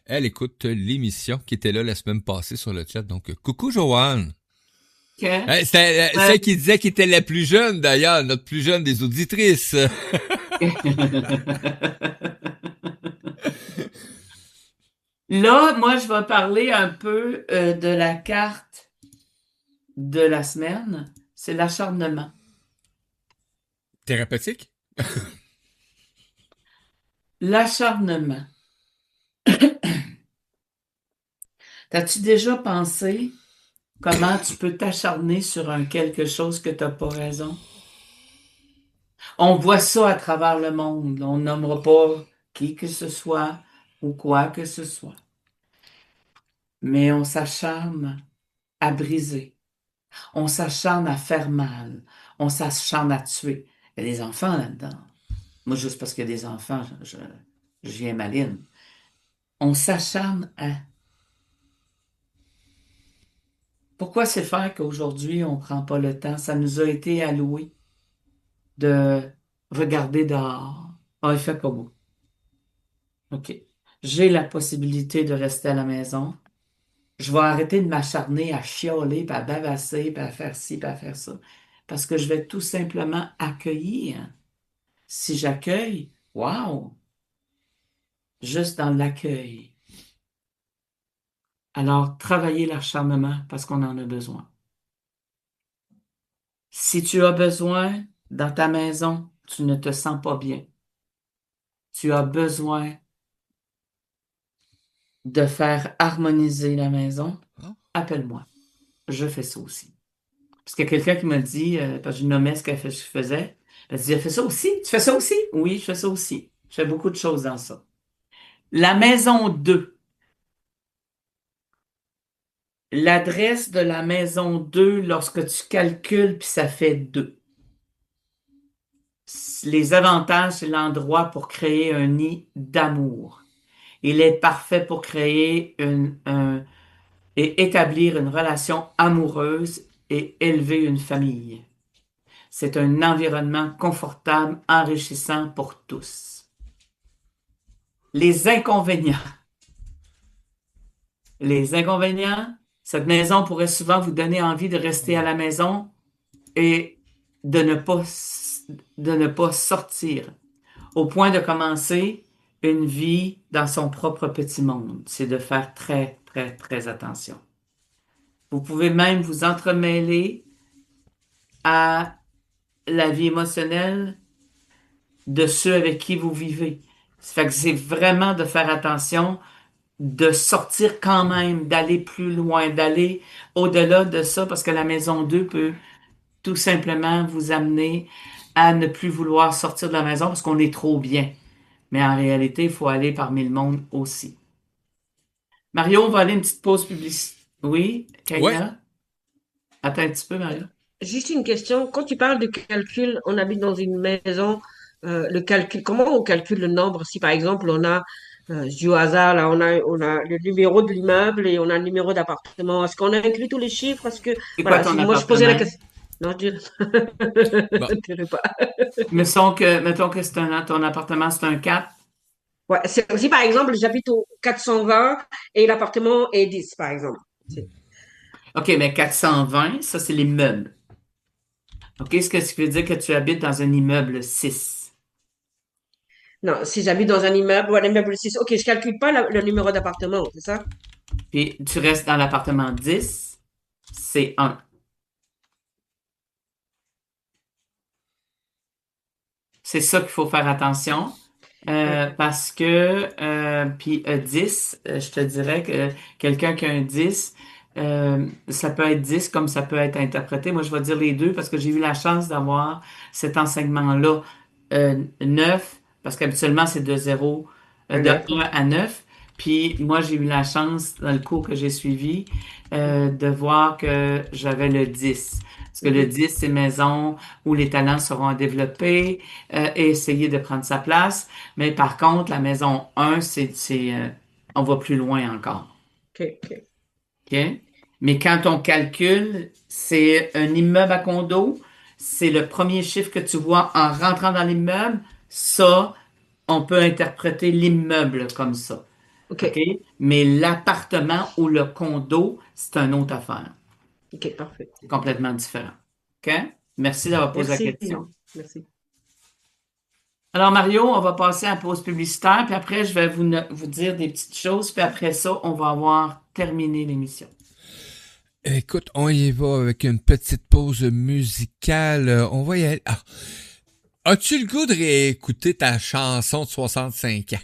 elle écoute l'émission qui était là la semaine passée sur le chat. Donc, coucou Joanne. OK. C'était celle qui disait qu'elle était la plus jeune d'ailleurs, notre plus jeune des auditrices. Là, moi, je vais parler un peu de la carte de la semaine. C'est l'acharnement. Thérapeutique? L'acharnement. T'as-tu déjà pensé comment tu peux t'acharner sur un quelque chose que t'as pas raison? On voit ça à travers le monde. On nommera pas qui que ce soit ou quoi que ce soit. Mais on s'acharne à briser. On s'acharne à faire mal. On s'acharne à tuer. Il y a des enfants là-dedans. Moi, juste parce qu'il y a des enfants, je viens maline. On s'acharne à... Pourquoi c'est faire qu'aujourd'hui, on ne prend pas le temps? Ça nous a été alloué de regarder dehors. Ah, il fait pas beau. OK. J'ai la possibilité de rester à la maison. Je vais arrêter de m'acharner à chialer, puis à bavasser, puis à faire ci, puis à faire ça. Parce que je vais tout simplement accueillir. Si j'accueille, wow! Juste dans l'accueil. Alors, travaillez l'acharnement parce qu'on en a besoin. Si tu as besoin dans ta maison, tu ne te sens pas bien. Tu as besoin de faire harmoniser la maison, appelle-moi. Je fais ça aussi. Parce qu'il y a quelqu'un qui m'a dit, parce que je nommais ce qu'elle faisait, elle dit, elle fait ça aussi? Tu fais ça aussi? Oui, je fais ça aussi. Je fais beaucoup de choses dans ça. La maison 2. L'adresse de la maison 2, lorsque tu calcules, puis ça fait 2. Les avantages, c'est l'endroit pour créer un nid d'amour. Il est parfait pour créer et établir une relation amoureuse et élever une famille. C'est un environnement confortable, enrichissant pour tous. Les inconvénients. Les inconvénients, cette maison pourrait souvent vous donner envie de rester à la maison et de ne pas sortir, au point de commencer une vie dans son propre petit monde. C'est de faire très, très, très attention. Vous pouvez même vous entremêler à la vie émotionnelle de ceux avec qui vous vivez. Ça fait que c'est vraiment de faire attention, de sortir quand même, d'aller plus loin, d'aller au-delà de ça, parce que la maison 2 peut tout simplement vous amener à ne plus vouloir sortir de la maison parce qu'on est trop bien. Mais en réalité, il faut aller parmi le monde aussi. Mario, on va aller une petite pause publicitaire. Oui, Ouais. Kaina? Attends un petit peu, Mario. Juste une question. Quand tu parles de calcul, on habite dans une maison, le calcul, comment on calcule le nombre? Si par exemple on a, du hasard, là, on a le numéro de l'immeuble et on a le numéro d'appartement. Est-ce qu'on inclut tous les chiffres? Est-ce que, C'est quoi voilà, ton si moi je posais la appartement? question. Non, je dirais, Bon. je dirais pas. Mettons que ton appartement, c'est un 4. Ouais, si par exemple j'habite au 420 et l'appartement est 10, par exemple. OK, mais 420, ça, c'est l'immeuble. OK, ce que ça veut dire que tu habites dans un immeuble 6. Non, si j'habite dans un immeuble, ouais, l'immeuble 6, ok, je calcule pas le numéro d'appartement, c'est ça? Puis tu restes dans l'appartement 10, c'est 1. C'est ça qu'il faut faire attention. Parce que, puis 10, je te dirais que quelqu'un qui a un 10, ça peut être 10 comme ça peut être interprété. Moi, je vais dire les deux parce que j'ai eu la chance d'avoir cet enseignement-là 9, parce qu'habituellement, c'est de 0, Un de neuf. 1 à 9. Puis moi, j'ai eu la chance, dans le cours que j'ai suivi, de voir que j'avais le 10. Parce que le 10, c'est maison où les talents seront développés et essayer de prendre sa place. Mais par contre, la maison 1, on va plus loin encore. OK, OK. OK? Mais quand on calcule, c'est un immeuble à condo, c'est le premier chiffre que tu vois en rentrant dans l'immeuble. Ça, on peut interpréter l'immeuble comme ça. OK, OK? Mais l'appartement ou le condo, c'est une autre affaire. OK, parfait. C'est complètement différent. OK? Merci d'avoir posé la Merci. question. Merci. Alors, Mario, on va passer à la pause publicitaire, puis après, je vais vous dire des petites choses, puis après ça, on va avoir terminé l'émission. Écoute, on y va avec une petite pause musicale. On va y aller. Ah. As-tu le goût de réécouter ta chanson de 65 ans?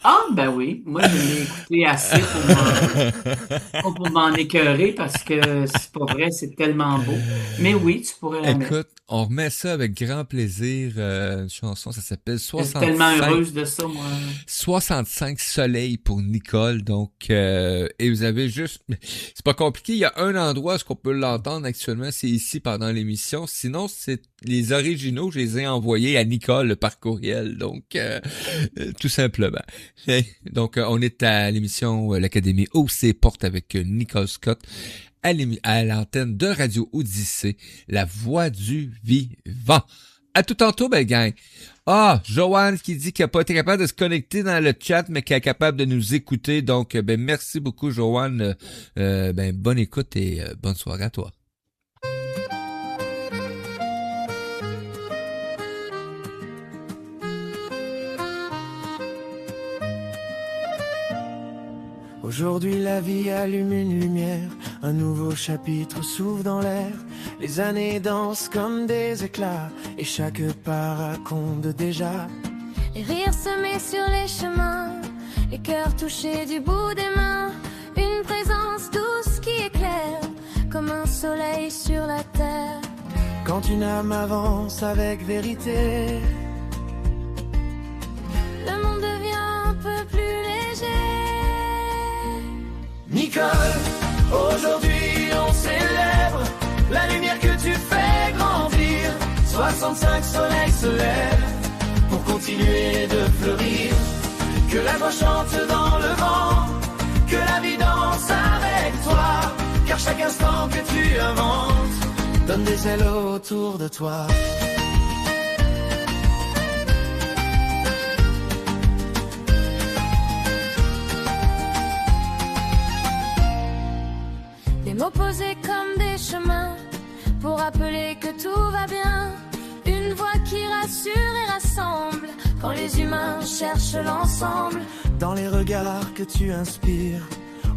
Ah, ben oui. Moi, je l'ai écouté assez pour m'en écœurer parce que c'est pas vrai, c'est tellement beau. Mais oui, tu pourrais la mettre. Écoute, on remet ça avec grand plaisir. Une chanson, ça s'appelle Je suis tellement 65. heureuse de ça, moi. 65 soleils pour Nicole. Donc, et vous avez juste, c'est pas compliqué. Il y a un endroit où est-ce qu'on peut l'entendre actuellement, c'est ici pendant l'émission. Sinon, c'est les originaux, je les ai envoyés à Nicole par courriel. Donc, tout simplement. Donc, on est à l'émission l'Académie OC Porte avec Nicole Scott à l'antenne de Radio Odyssée, la voix du vivant. À tout tantôt, belle gang. Ah, Joanne qui dit qu'elle n'a pas été capable de se connecter dans le chat, mais qu'elle est capable de nous écouter. Donc, ben merci beaucoup, Joanne. Ben bonne écoute et bonne soirée à toi. Aujourd'hui la vie allume une lumière, un nouveau chapitre s'ouvre dans l'air. Les années dansent comme des éclats et chaque pas raconte déjà. Les rires semés sur les chemins, les cœurs touchés du bout des mains. Une présence douce qui éclaire comme un soleil sur la terre. Quand une âme avance avec vérité, Le monde devient un peu plus léger. Nicole, aujourd'hui on célèbre la lumière que tu fais grandir. 65 soleils se lèvent pour continuer de fleurir. Que la voix chante dans le vent, que la vie danse avec toi. Car chaque instant que tu inventes donne des ailes autour de toi. Des mots posés comme des chemins pour rappeler que tout va bien. Une voix qui rassure et rassemble quand les humains cherchent l'ensemble. Dans les regards que tu inspires,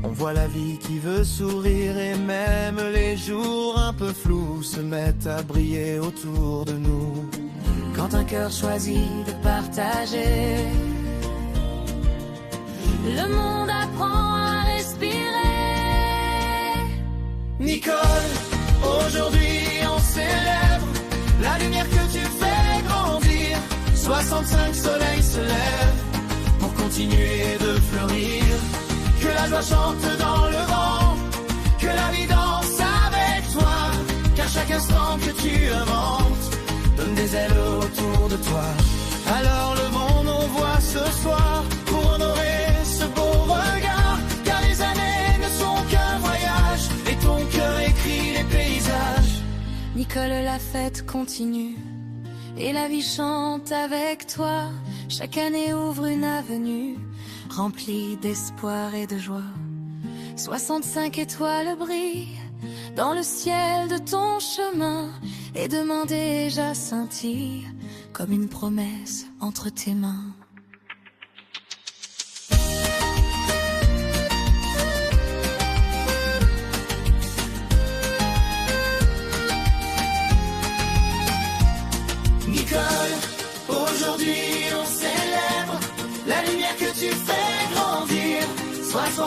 on voit la vie qui veut sourire. Et même les jours un peu flous se mettent à briller autour de nous. Quand un cœur choisit de partager, le monde apprend à respirer. Nicole, aujourd'hui on célèbre la lumière que tu fais grandir. 65 soleils se lèvent pour continuer de fleurir. Que la joie chante dans le vent, que la vie danse avec toi. Car chaque instant que tu inventes donne des ailes autour de toi. Alors le monde on voit ce soir pour honorer ce beau regard. Car les années ne sont qu'un voyage et ton cœur écrit les paysages. Nicole, la fête continue et la vie chante avec toi. Chaque année ouvre une avenue remplie d'espoir et de joie. 65 étoiles brillent dans le ciel de ton chemin et demain déjà scintille comme une promesse entre tes mains. Nicole, aujourd'hui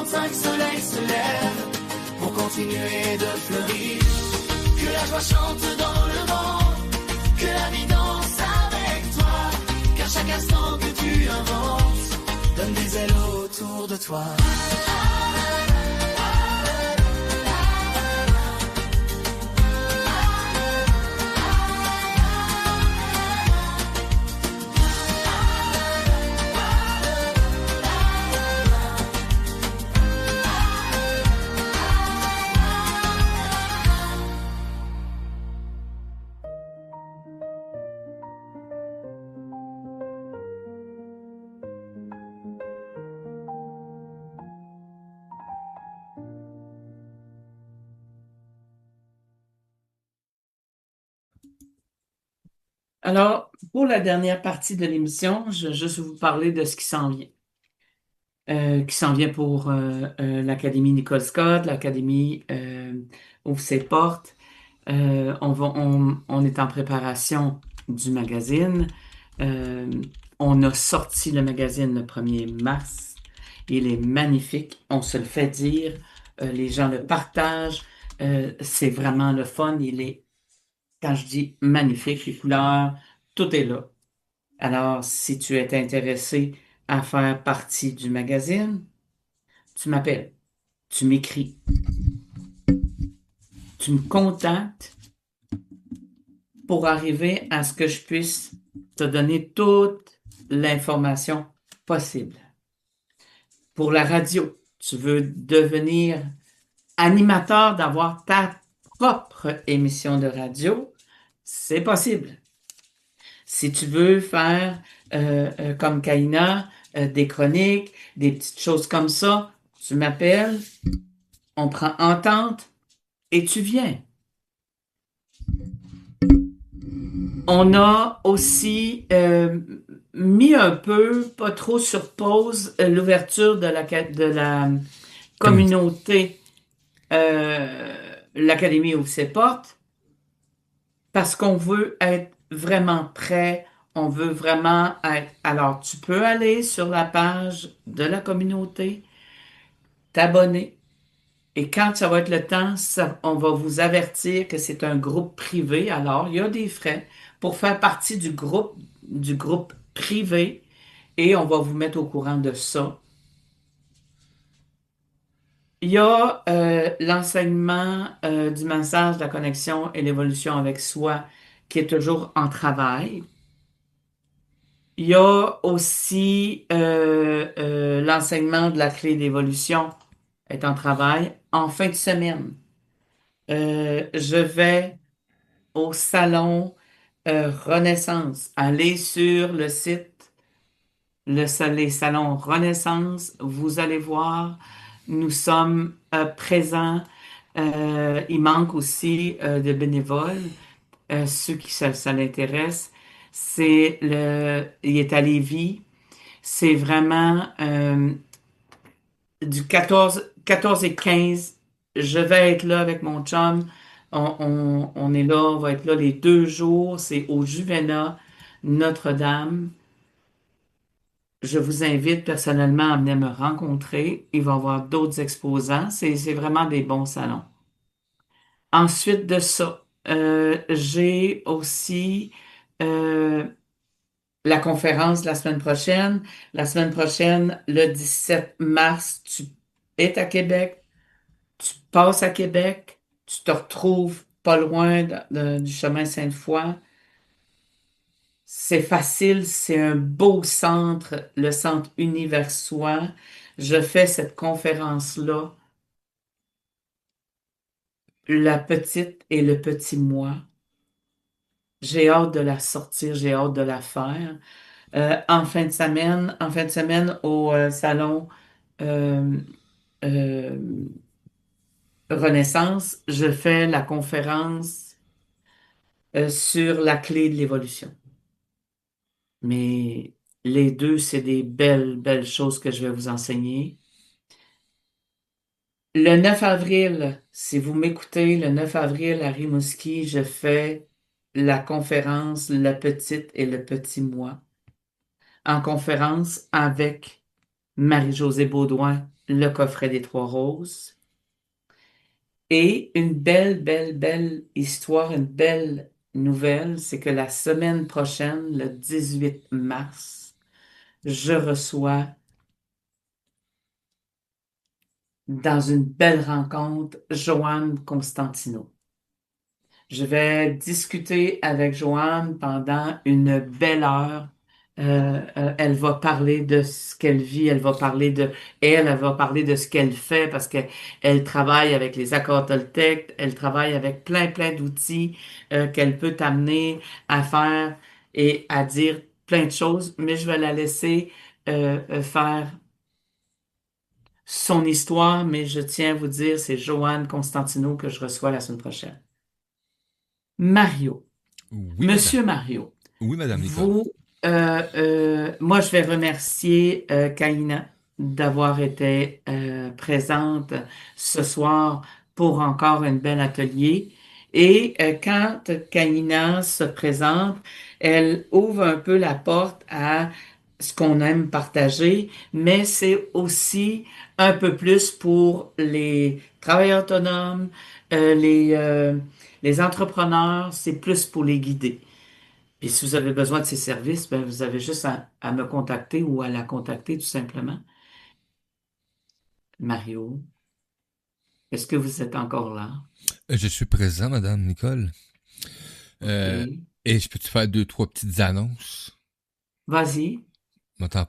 65 soleils se lèvent pour continuer de fleurir. Que la joie chante dans le vent, que la vie danse avec toi, car chaque instant que tu inventes donne des ailes autour de toi. Alors, pour la dernière partie de l'émission, je vais juste vous parler de ce qui s'en vient pour l'Académie Nicole Scott, l'Académie ouvre ses portes. On est en préparation du magazine. Euh, on a sorti le magazine le 1er mars. Il est magnifique. On se le fait dire. Les gens le partagent. C'est vraiment le fun. Quand je dis magnifique, les couleurs, tout est là. Alors, si tu es intéressé à faire partie du magazine, tu m'appelles, tu m'écris, tu me contactes pour arriver à ce que je puisse te donner toute l'information possible. Pour la radio, tu veux devenir animateur, d'avoir ta propre émission de radio, c'est possible. Si tu veux faire comme Kaina, des chroniques, des petites choses comme ça, tu m'appelles, on prend entente et tu viens. On a aussi mis un peu, pas trop sur pause, l'ouverture de la communauté. L'Académie ouvre ses portes parce qu'on veut être vraiment prêt, on veut vraiment être... Alors, tu peux aller sur la page de la communauté, t'abonner, et quand ça va être le temps, on va vous avertir que c'est un groupe privé. Alors, il y a des frais pour faire partie du groupe privé, et on va vous mettre au courant de ça. Il y a l'enseignement du massage, de la connexion et l'évolution avec soi qui est toujours en travail. Il y a aussi l'enseignement de la clé d'évolution est en travail. En fin de semaine, je vais au salon Renaissance. Allez sur le site, les salons Renaissance, vous allez voir, nous sommes présents. Il manque aussi de bénévoles, ceux qui ça l'intéresse. Il est à Lévis. C'est vraiment du 14 et 15. Je vais être là avec mon chum. On est là, on va être là les 2 jours. C'est au Juvénat, Notre-Dame. Je vous invite personnellement à venir me rencontrer. Il va y avoir d'autres exposants. C'est vraiment des bons salons. Ensuite de ça, j'ai aussi euh, la conférence la semaine prochaine. La semaine prochaine, le 17 mars, tu es à Québec, tu passes à Québec, tu te retrouves pas loin du chemin Sainte-Foy. C'est facile, c'est un beau centre, le centre Univers-Soi. Je fais cette conférence-là, la petite et le petit moi. J'ai hâte de la sortir, j'ai hâte de la faire. En fin de semaine au salon euh, euh, Renaissance, je fais la conférence sur la clé de l'évolution. Mais les deux, c'est des belles, belles choses que je vais vous enseigner. Le 9 avril, si vous m'écoutez, le 9 avril à Rimouski, je fais la conférence La petite et le petit moi en conférence avec Marie-Josée Baudouin le coffret des Trois Roses. Et une belle, belle, belle histoire, une belle nouvelle, c'est que la semaine prochaine, le 18 mars, je reçois dans une belle rencontre Joanne Constantino. Je vais discuter avec Joanne pendant une belle heure. Elle va parler de ce qu'elle vit, elle va parler de ce qu'elle fait parce qu'elle travaille avec les accords Toltec, elle travaille avec plein, plein d'outils qu'elle peut t'amener à faire et à dire plein de choses, mais je vais la laisser faire son histoire, mais je tiens à vous dire, c'est Joanne Constantino que je reçois la semaine prochaine. Mario. Oui, madame. Monsieur Mario, Oui, madame Nicole. vous, moi, je vais remercier Kaina d'avoir été présente ce soir pour encore un bel atelier. Et quand Kaina se présente, elle ouvre un peu la porte à ce qu'on aime partager, mais c'est aussi un peu plus pour les travailleurs autonomes, les entrepreneurs, c'est plus pour les guider. Puis si vous avez besoin de ces services, ben, vous avez juste à me contacter ou à la contacter tout simplement. Mario, est-ce que vous êtes encore là? Je suis présent, madame Nicole. Euh, OK. et je peux te faire deux, trois petites annonces? Vas-y. On va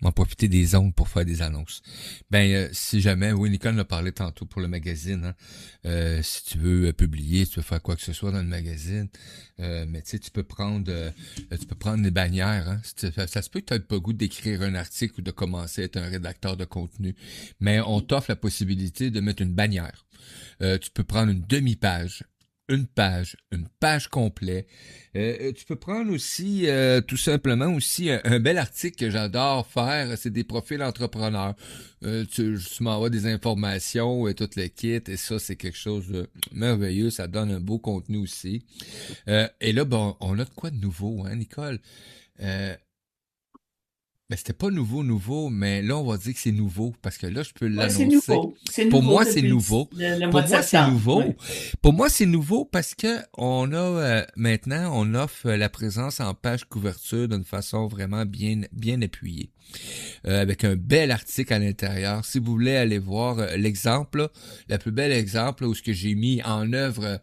m'en profiter des ondes pour faire des annonces. Si jamais, oui, Nicole en a parlé tantôt pour le magazine, hein. Si tu veux publier, si tu veux faire quoi que ce soit dans le magazine, mais tu sais, tu peux prendre des bannières, hein. Ça se peut que tu n'aies pas le goût d'écrire un article ou de commencer à être un rédacteur de contenu, mais on t'offre la possibilité de mettre une bannière. Tu peux prendre une demi-page, une page complète. Tu peux prendre aussi, tout simplement aussi, un bel article que j'adore faire, c'est des profils entrepreneurs. Tu m'envoies des informations et tout le kit, et ça, c'est quelque chose de merveilleux, ça donne un beau contenu aussi. Et là, bon, on a de quoi de nouveau, hein, Nicole? Euh, c'était pas nouveau, mais là, on va dire que c'est nouveau, parce que là, je peux Oui, c'est l'annoncer. nouveau. C'est Pour nouveau moi, c'est depuis nouveau. le mois Pour de moi, c'est septembre. Oui. nouveau. Pour moi, c'est nouveau parce que on a maintenant, on offre la présence en page couverture d'une façon vraiment bien appuyée, avec un bel article à l'intérieur. Si vous voulez aller voir l'exemple, là, le plus bel exemple là, où ce que j'ai mis en œuvre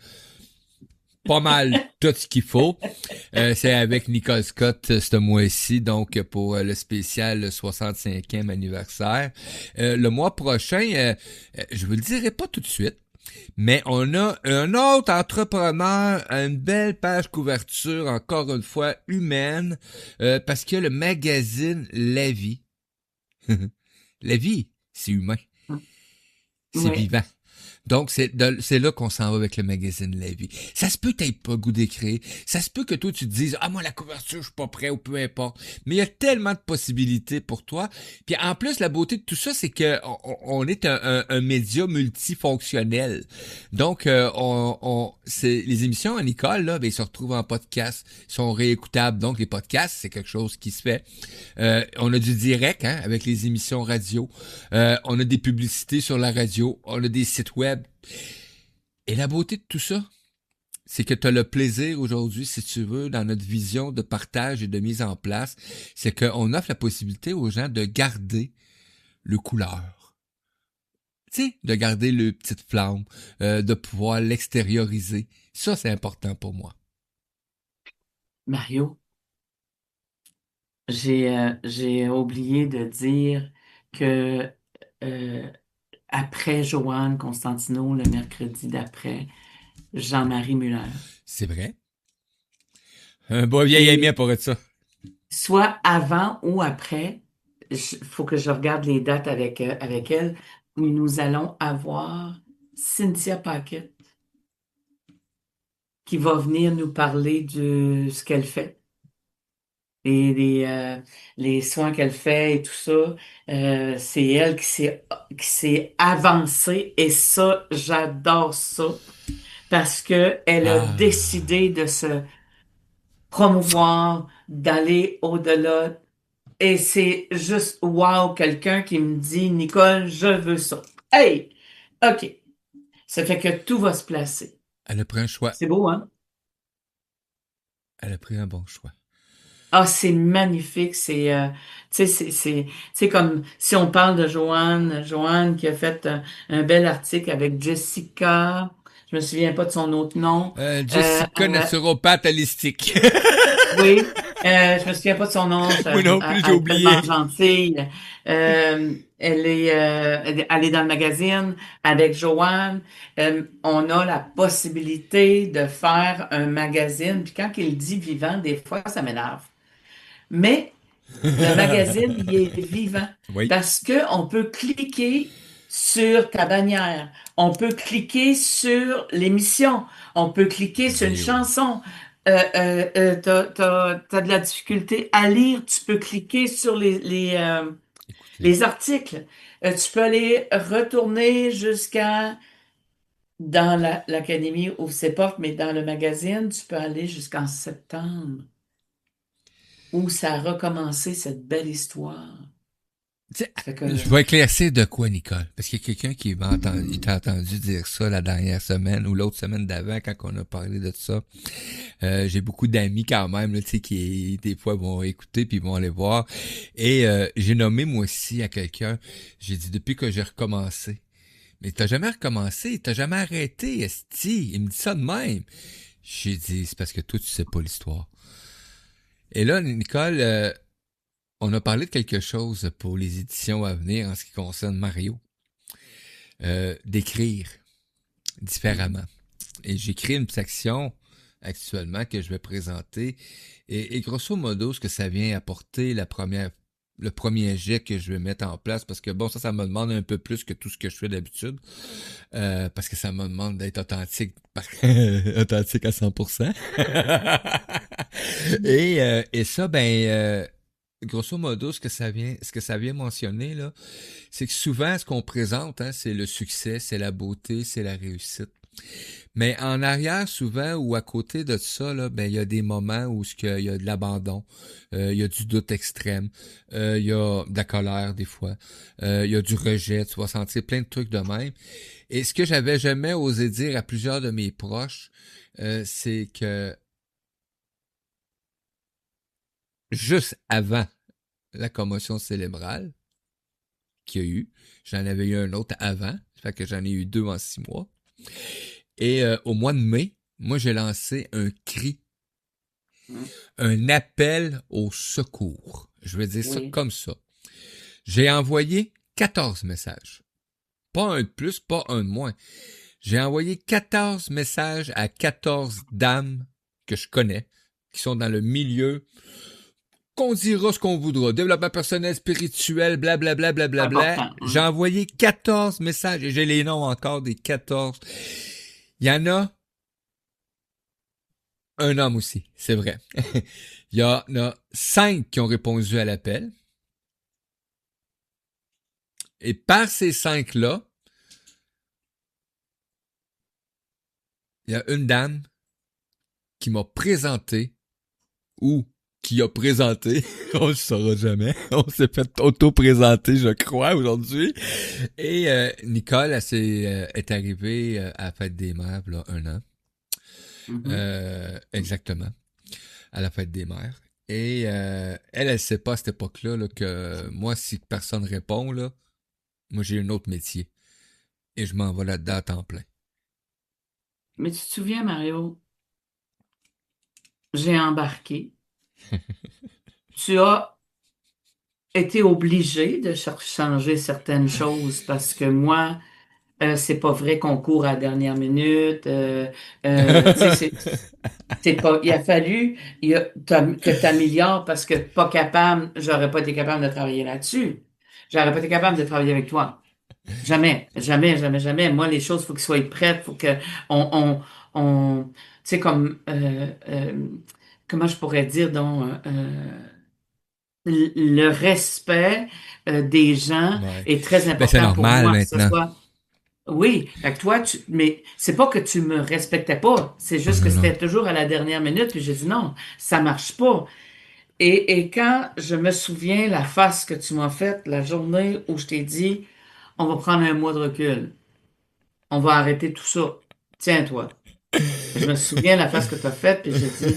pas mal tout ce qu'il faut. C'est avec Nicole Scott ce mois-ci, donc pour le spécial le 65e anniversaire. Le mois prochain, je vous le dirai pas tout de suite, mais on a un autre entrepreneur, une belle page couverture, encore une fois humaine, parce que le magazine La Vie, La Vie, c'est humain, c'est Oui. vivant. Donc, c'est là qu'on s'en va avec le magazine La Vie. Ça se peut que t'aies pas le goût d'écrire. Ça se peut que toi, tu te dises, ah, moi, la couverture, je suis pas prêt ou peu importe. Mais il y a tellement de possibilités pour toi. Puis en plus, la beauté de tout ça, c'est que on est un média multifonctionnel. Donc, les émissions à Nicole, là, ben, ils se retrouvent en podcast, ils sont réécoutables. Donc, les podcasts, c'est quelque chose qui se fait. On a du direct, hein, avec les émissions radio. On a des publicités sur la radio. On a des sites web. Et la beauté de tout ça, c'est que tu as le plaisir aujourd'hui, si tu veux, dans notre vision de partage et de mise en place, c'est qu'on offre la possibilité aux gens de garder le couleur. Tu sais, de garder le petite flamme, de pouvoir l'extérioriser. Ça, c'est important pour moi. Mario, j'ai oublié de dire que euh, après Joanne Constantino, le mercredi d'après, Jean-Marie Muller. C'est vrai. Un beau vieil ami Et pour être ça. soit avant ou après, il faut que je regarde les dates avec elle, où nous allons avoir Cynthia Paquette qui va venir nous parler de ce qu'elle fait et les soins qu'elle fait et tout ça. C'est elle qui s'est avancée et ça, j'adore ça parce que elle a Ah. décidé de se promouvoir, d'aller au-delà Et c'est juste wow, quelqu'un qui me dit, Nicole, je veux ça. Hey! OK. Ça fait que tout va se placer. Elle a pris un choix. C'est beau, hein? Elle a pris un bon choix. Ah, c'est magnifique. Tu sais, c'est comme si on parle de Joanne qui a fait un bel article avec Jessica. Je me souviens pas de son autre nom. Jessica, naturopathe holistique. Oui, je me souviens pas de son nom. Moi non plus, j'ai Elle est oublié. tellement gentille. Elle est dans le magazine avec Joanne. On a la possibilité de faire un magazine. Puis quand il dit vivant, des fois, ça m'énerve. Mais le magazine, il est vivant Oui. parce que on peut cliquer sur ta bannière, on peut cliquer sur l'émission, on peut cliquer sur une Vidéo. chanson. T'as de la difficulté à lire, tu peux cliquer sur Écoutez. les articles. Tu peux aller retourner jusqu'à dans l'académie ouvre ses portes, mais dans le magazine, tu peux aller jusqu'en septembre où ça a recommencé cette belle histoire. T'sais, Fait que, je vais éclaircir de quoi, Nicole? Parce qu'il y a quelqu'un qui t'a entendu dire ça la dernière semaine ou l'autre semaine d'avant quand on a parlé de ça. J'ai beaucoup d'amis quand même, là, qui des fois vont écouter puis vont aller voir. Et j'ai nommé moi aussi à quelqu'un, j'ai dit depuis que j'ai recommencé. Mais t'as jamais recommencé, t'as jamais arrêté, esti. Il me dit ça de même. J'ai dit, c'est parce que toi, tu sais pas l'histoire. Et là, Nicole, on a parlé de quelque chose pour les éditions à venir en ce qui concerne Mario. D'écrire différemment. Et j'écris une section actuellement que je vais présenter. Et grosso modo, ce que ça vient apporter, le premier jet que je vais mettre en place, parce que bon, ça me demande un peu plus que tout ce que je fais d'habitude, parce que ça me demande d'être authentique, authentique à 100%. Et ça, grosso modo, ce que ça vient mentionner, là, c'est que souvent, ce qu'on présente, hein, c'est le succès, c'est la beauté, c'est la réussite. Mais en arrière, souvent, ou à côté de ça, là, il y a des moments où il y a de l'abandon, il y a du doute extrême, il y a de la colère des fois, il y a du rejet, tu vas sentir plein de trucs de même. Et ce que j'avais jamais osé dire à plusieurs de mes proches, c'est que juste avant la commotion cérébrale qu'il y a eu, j'en avais eu un autre avant, ça fait que j'en ai eu 2 en 6 mois. Et au mois de mai, moi j'ai lancé un cri, un appel au secours. Je vais dire ça comme ça. J'ai envoyé 14 messages. Pas un de plus, pas un de moins. J'ai envoyé 14 messages à 14 dames que je connais, qui sont dans le milieu qu'on dira ce qu'on voudra, développement personnel, spirituel, blablabla, blablabla. J'ai envoyé 14 messages et j'ai les noms encore des 14. Il y en a un homme aussi, c'est vrai. Il y en a 5 qui ont répondu à l'appel. Et par ces 5-là, il y a une dame qui m'a présenté ou qui a présenté, on le saura jamais, on s'est fait auto-présenter, je crois, aujourd'hui. Et Nicole, elle est arrivée à la Fête des Mères, là, 1 an. Exactement, à la Fête des Mères. Et elle sait pas à cette époque-là là, que moi, si personne répond, là, moi, j'ai un autre métier. Et je m'en vais là-dedans à temps plein. Mais tu te souviens, Mario, j'ai embarqué. Tu as été obligé de changer certaines choses parce que moi, c'est pas vrai qu'on court à la dernière minute. Tu sais, c'est pas. Il a fallu que tu améliores parce que pas capable, j'aurais pas été capable de travailler là-dessus. J'aurais pas été capable de travailler avec toi. Jamais, jamais, jamais, jamais. Moi, les choses, faut qu'elles soient prêtes, faut que tu sais, comme comment je pourrais dire donc le respect des gens est très important c'est normal pour moi, maintenant. que ce soit. Oui, fait que toi, mais c'est pas que tu me respectais pas, c'est juste que c'était toujours à la dernière minute, puis j'ai dit non, ça marche pas. Et quand je me souviens la face que tu m'as faite la journée où je t'ai dit, on va prendre un mois de recul, on va arrêter tout ça, tiens-toi. Je me souviens la face que tu as faite, puis j'ai dit,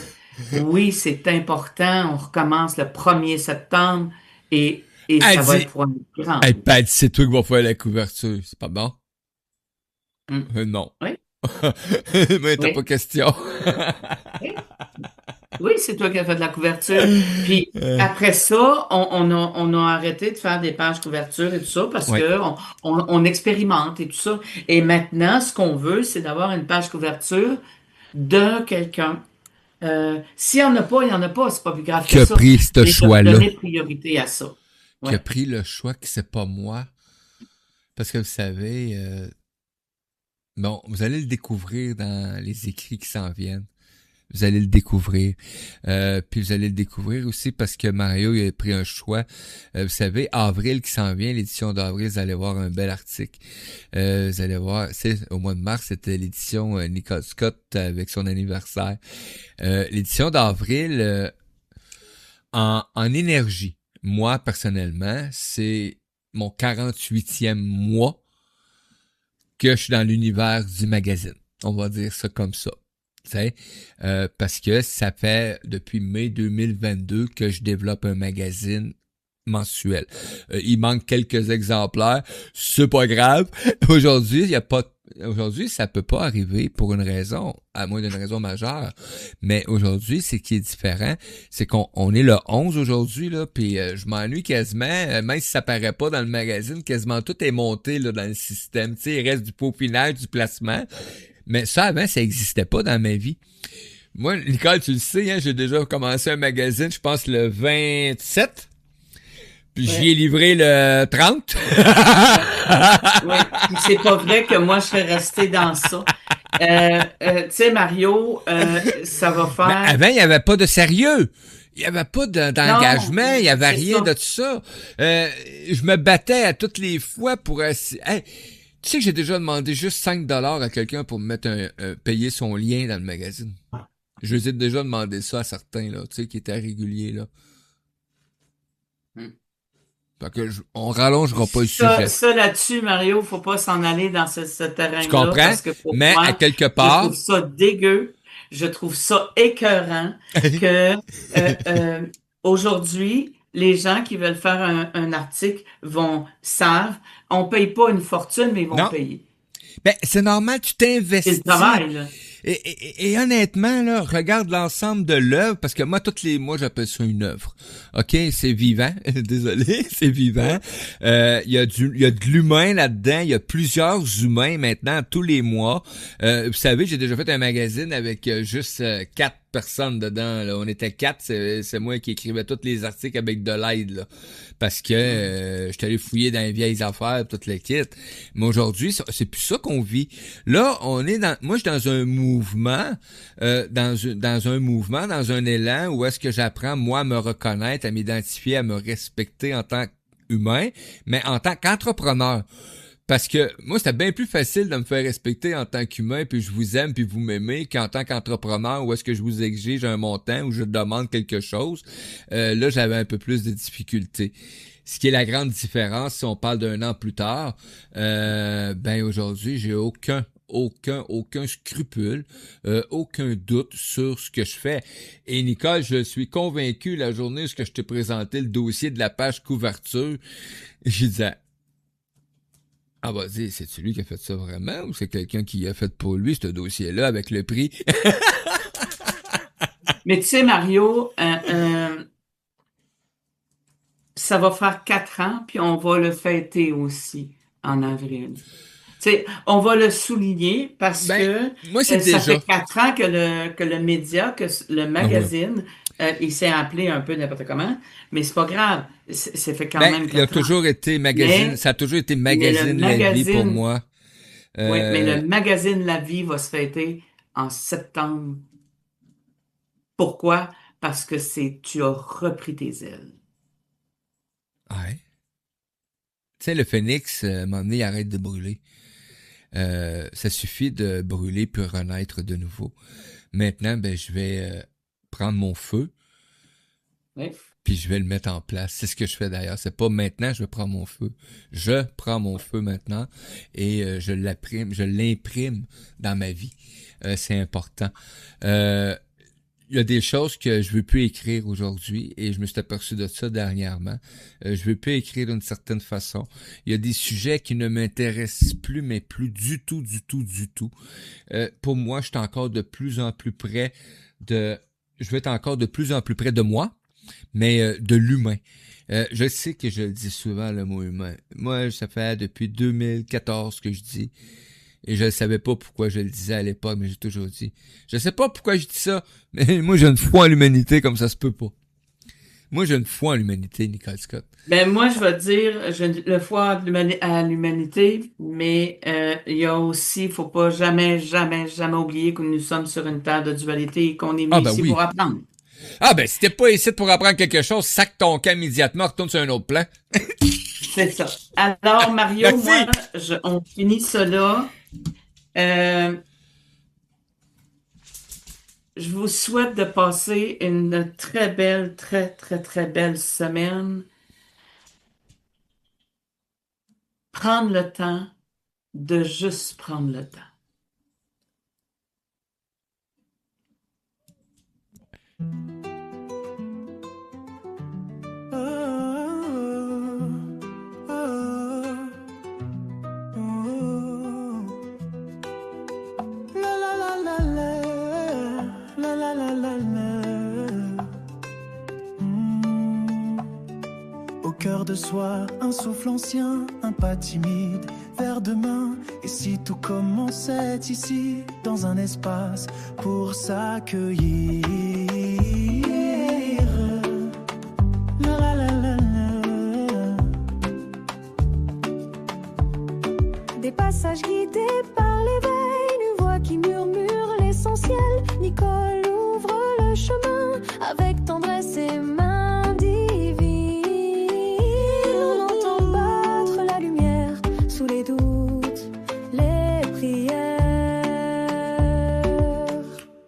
oui, c'est important, on recommence le 1er septembre et Elle ça va dit, être pour un grand. hey, Pat, c'est toi qui vas faire la couverture. C'est pas bon? Hum. Non. Oui, Mais t'as pas oui, question. oui. Oui, c'est toi qui as fait de la couverture. Puis après ça, on a arrêté de faire des pages couverture et tout ça parce Ouais. que on expérimente et tout ça. Et maintenant, ce qu'on veut, c'est d'avoir une page couverture de quelqu'un. S'il n'y en a pas, il n'y en a pas, c'est pas plus grave Qui que a ça. pris ce Mais de choix-là? donner priorité à ça. Qui a Ouais. pris le choix que c'est pas moi? Parce que vous savez, bon, vous allez le découvrir dans les écrits qui s'en viennent. Vous allez le découvrir. Puis vous allez le découvrir aussi parce que Mario il a pris un choix. Vous savez, avril qui s'en vient, l'édition d'avril, vous allez voir un bel article. Vous allez voir, au mois de mars, c'était l'édition Nicole Scott avec son anniversaire. L'édition d'avril, en énergie, moi, personnellement, c'est mon 48e mois que je suis dans l'univers du magazine. On va dire ça comme ça. Parce que ça fait depuis mai 2022 que je développe un magazine mensuel. Il manque quelques exemplaires, c'est pas grave. Aujourd'hui, ça peut pas arriver pour une raison, à moins d'une raison majeure. Mais aujourd'hui, ce qui est différent, c'est qu'on est le 11 aujourd'hui, là, puis je m'ennuie quasiment, même si ça paraît pas dans le magazine, quasiment tout est monté là, dans le système. Tu sais, il reste du peaufinage, du placement. Mais ça, avant, ça existait pas dans ma vie. Moi, Nicole, tu le sais, hein, j'ai déjà commencé un magazine, je pense le 27. Puis j'y ai Ouais. livré le 30. Oui, puis c'est pas vrai que moi je serais restée dans ça. Tu sais, Mario, ça va Mais faire. avant, il n'y avait pas de sérieux. Il n'y avait pas Non, d'engagement, il n'y avait c'est rien de ça. tout ça. Je me battais à toutes les fois pour... Hey, tu sais que j'ai déjà demandé juste 5$ à quelqu'un pour me mettre payer son lien dans le magazine. Je les ai déjà demandé ça à certains, là, tu sais, qui étaient réguliers, là. Hmm. Fait que on rallongera pas le Ça, sujet. ça là-dessus, Mario, faut pas s'en aller dans ce Tu terrain-là comprends? parce que pour Mais à moi, quelque je trouve part, ça dégueu, je trouve ça écœurant que euh, aujourd'hui, les gens qui veulent faire un article savent, on paye pas une fortune, mais ils vont non. payer. Ben, c'est normal, tu C'est le t'investis. travail, là. Et honnêtement, là, regarde l'ensemble de l'œuvre, parce que moi, tous les mois, j'appelle ça une œuvre. OK? C'est vivant. Désolé, c'est vivant. Il y a de l'humain là-dedans. Il y a plusieurs humains maintenant, tous les mois. Vous savez, j'ai déjà fait un magazine avec juste 4 personnes dedans. Là. On était 4, c'est moi qui écrivais tous les articles avec de l'aide, là. Parce que je suis allé fouiller dans les vieilles affaires, tout le kit. Mais aujourd'hui, c'est plus ça qu'on vit. Là, moi, je suis dans un mouvement, dans un élan où est-ce que j'apprends, moi, à me reconnaître, à m'identifier, à me respecter en tant qu'humain, mais en tant qu'entrepreneur. Parce que moi, c'était bien plus facile de me faire respecter en tant qu'humain, puis je vous aime, puis vous m'aimez, qu'en tant qu'entrepreneur, où est-ce que je vous exige un montant, ou je demande quelque chose. Là, j'avais un peu plus de difficultés. Ce qui est la grande différence, si on parle d'un an plus tard, ben aujourd'hui, j'ai aucun scrupule, aucun doute sur ce que je fais. Et Nicole, je suis convaincu, la journée où je t'ai présenté le dossier de la page couverture, j'ai dit ah, vas-y, c'est-tu lui qui a fait ça vraiment ou c'est quelqu'un qui a fait pour lui ce dossier-là avec le prix? Mais tu sais, Mario, ça va faire 4 ans, puis on va le fêter aussi en avril. Tu sais, on va le souligner parce Ben, que moi, c'est ça déjà. fait 4 ans que le média, le Ah ouais. magazine, il s'est appelé un peu n'importe comment, mais c'est pas grave. Ça fait quand Ben, même il a 4 ans. toujours été magazine, Mais, ça a toujours été mais le magazine La Vie pour magazine, moi. oui, mais Euh, le magazine La Vie va se fêter en septembre. Pourquoi? Parce que tu as repris tes ailes. ouais. Tu sais, le phénix, à un moment donné, il arrête de brûler. Ça suffit de brûler puis renaître de nouveau. Maintenant, ben, je vais prendre mon feu, Oui. Puis je vais le mettre en place. C'est ce que je fais d'ailleurs. C'est pas maintenant, je prends mon feu. Je prends mon feu maintenant et je l'imprime dans ma vie. C'est important. Il y a des choses que je veux plus écrire aujourd'hui et je me suis aperçu de ça dernièrement. Je veux plus écrire d'une certaine façon. Il y a des sujets qui ne m'intéressent plus, mais plus du tout. Pour moi, je suis encore de plus en plus près je vais être encore de plus en plus près de moi, mais de l'humain. Je sais que je le dis souvent, le mot humain. Moi, ça fait depuis 2014 que je dis, et je ne savais pas pourquoi je le disais à l'époque, mais j'ai toujours dit. Je sais pas pourquoi je dis ça, mais moi, j'ai une foi en l'humanité comme ça se peut pas. Moi, j'ai une foi en l'humanité, Nicole Scott. Ben moi, je vais dire, j'ai le foi à l'humanité, mais il y a aussi, il faut pas jamais oublier que nous sommes sur une terre de dualité et qu'on est mis ici pour apprendre. Ah ben, si t'es pas ici pour apprendre quelque chose, sac ton camp immédiatement, retourne sur un autre plan. C'est ça. Alors, Mario, moi, on finit cela. Je vous souhaite de passer une très belle, très belle semaine. Prendre le temps de juste prendre le temps. Au cœur de soi, un souffle ancien, un pas timide vers demain. Et si tout commençait ici, dans un espace pour s'accueillir. La la la la la. Des passages guidés par l'éveil, une voix qui murmure l'essentiel. Nicole ouvre le chemin avec tendresse et main divine. On entend battre la lumière sous les doutes, les prières.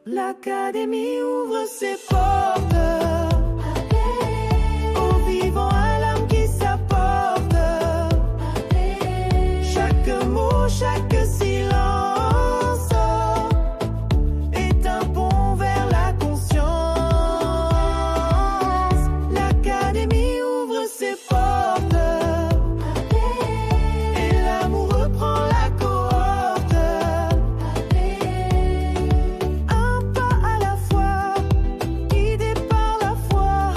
L'Académie ouvre ses portes aux vivants, à l'âme qui s'apporte. Chaque mot, chaque silence est un pont vers la conscience. L'Académie ouvre ses portes et l'amour reprend la cohorte. Un pas à la fois, guidé par la foi,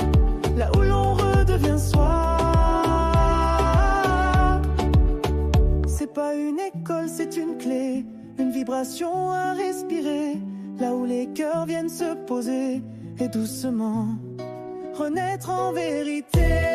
là où l'on redevient soi. C'est pas une école, c'est une clé, une vibration à respirer, là où les cœurs viennent se poser et doucement renaître en vérité.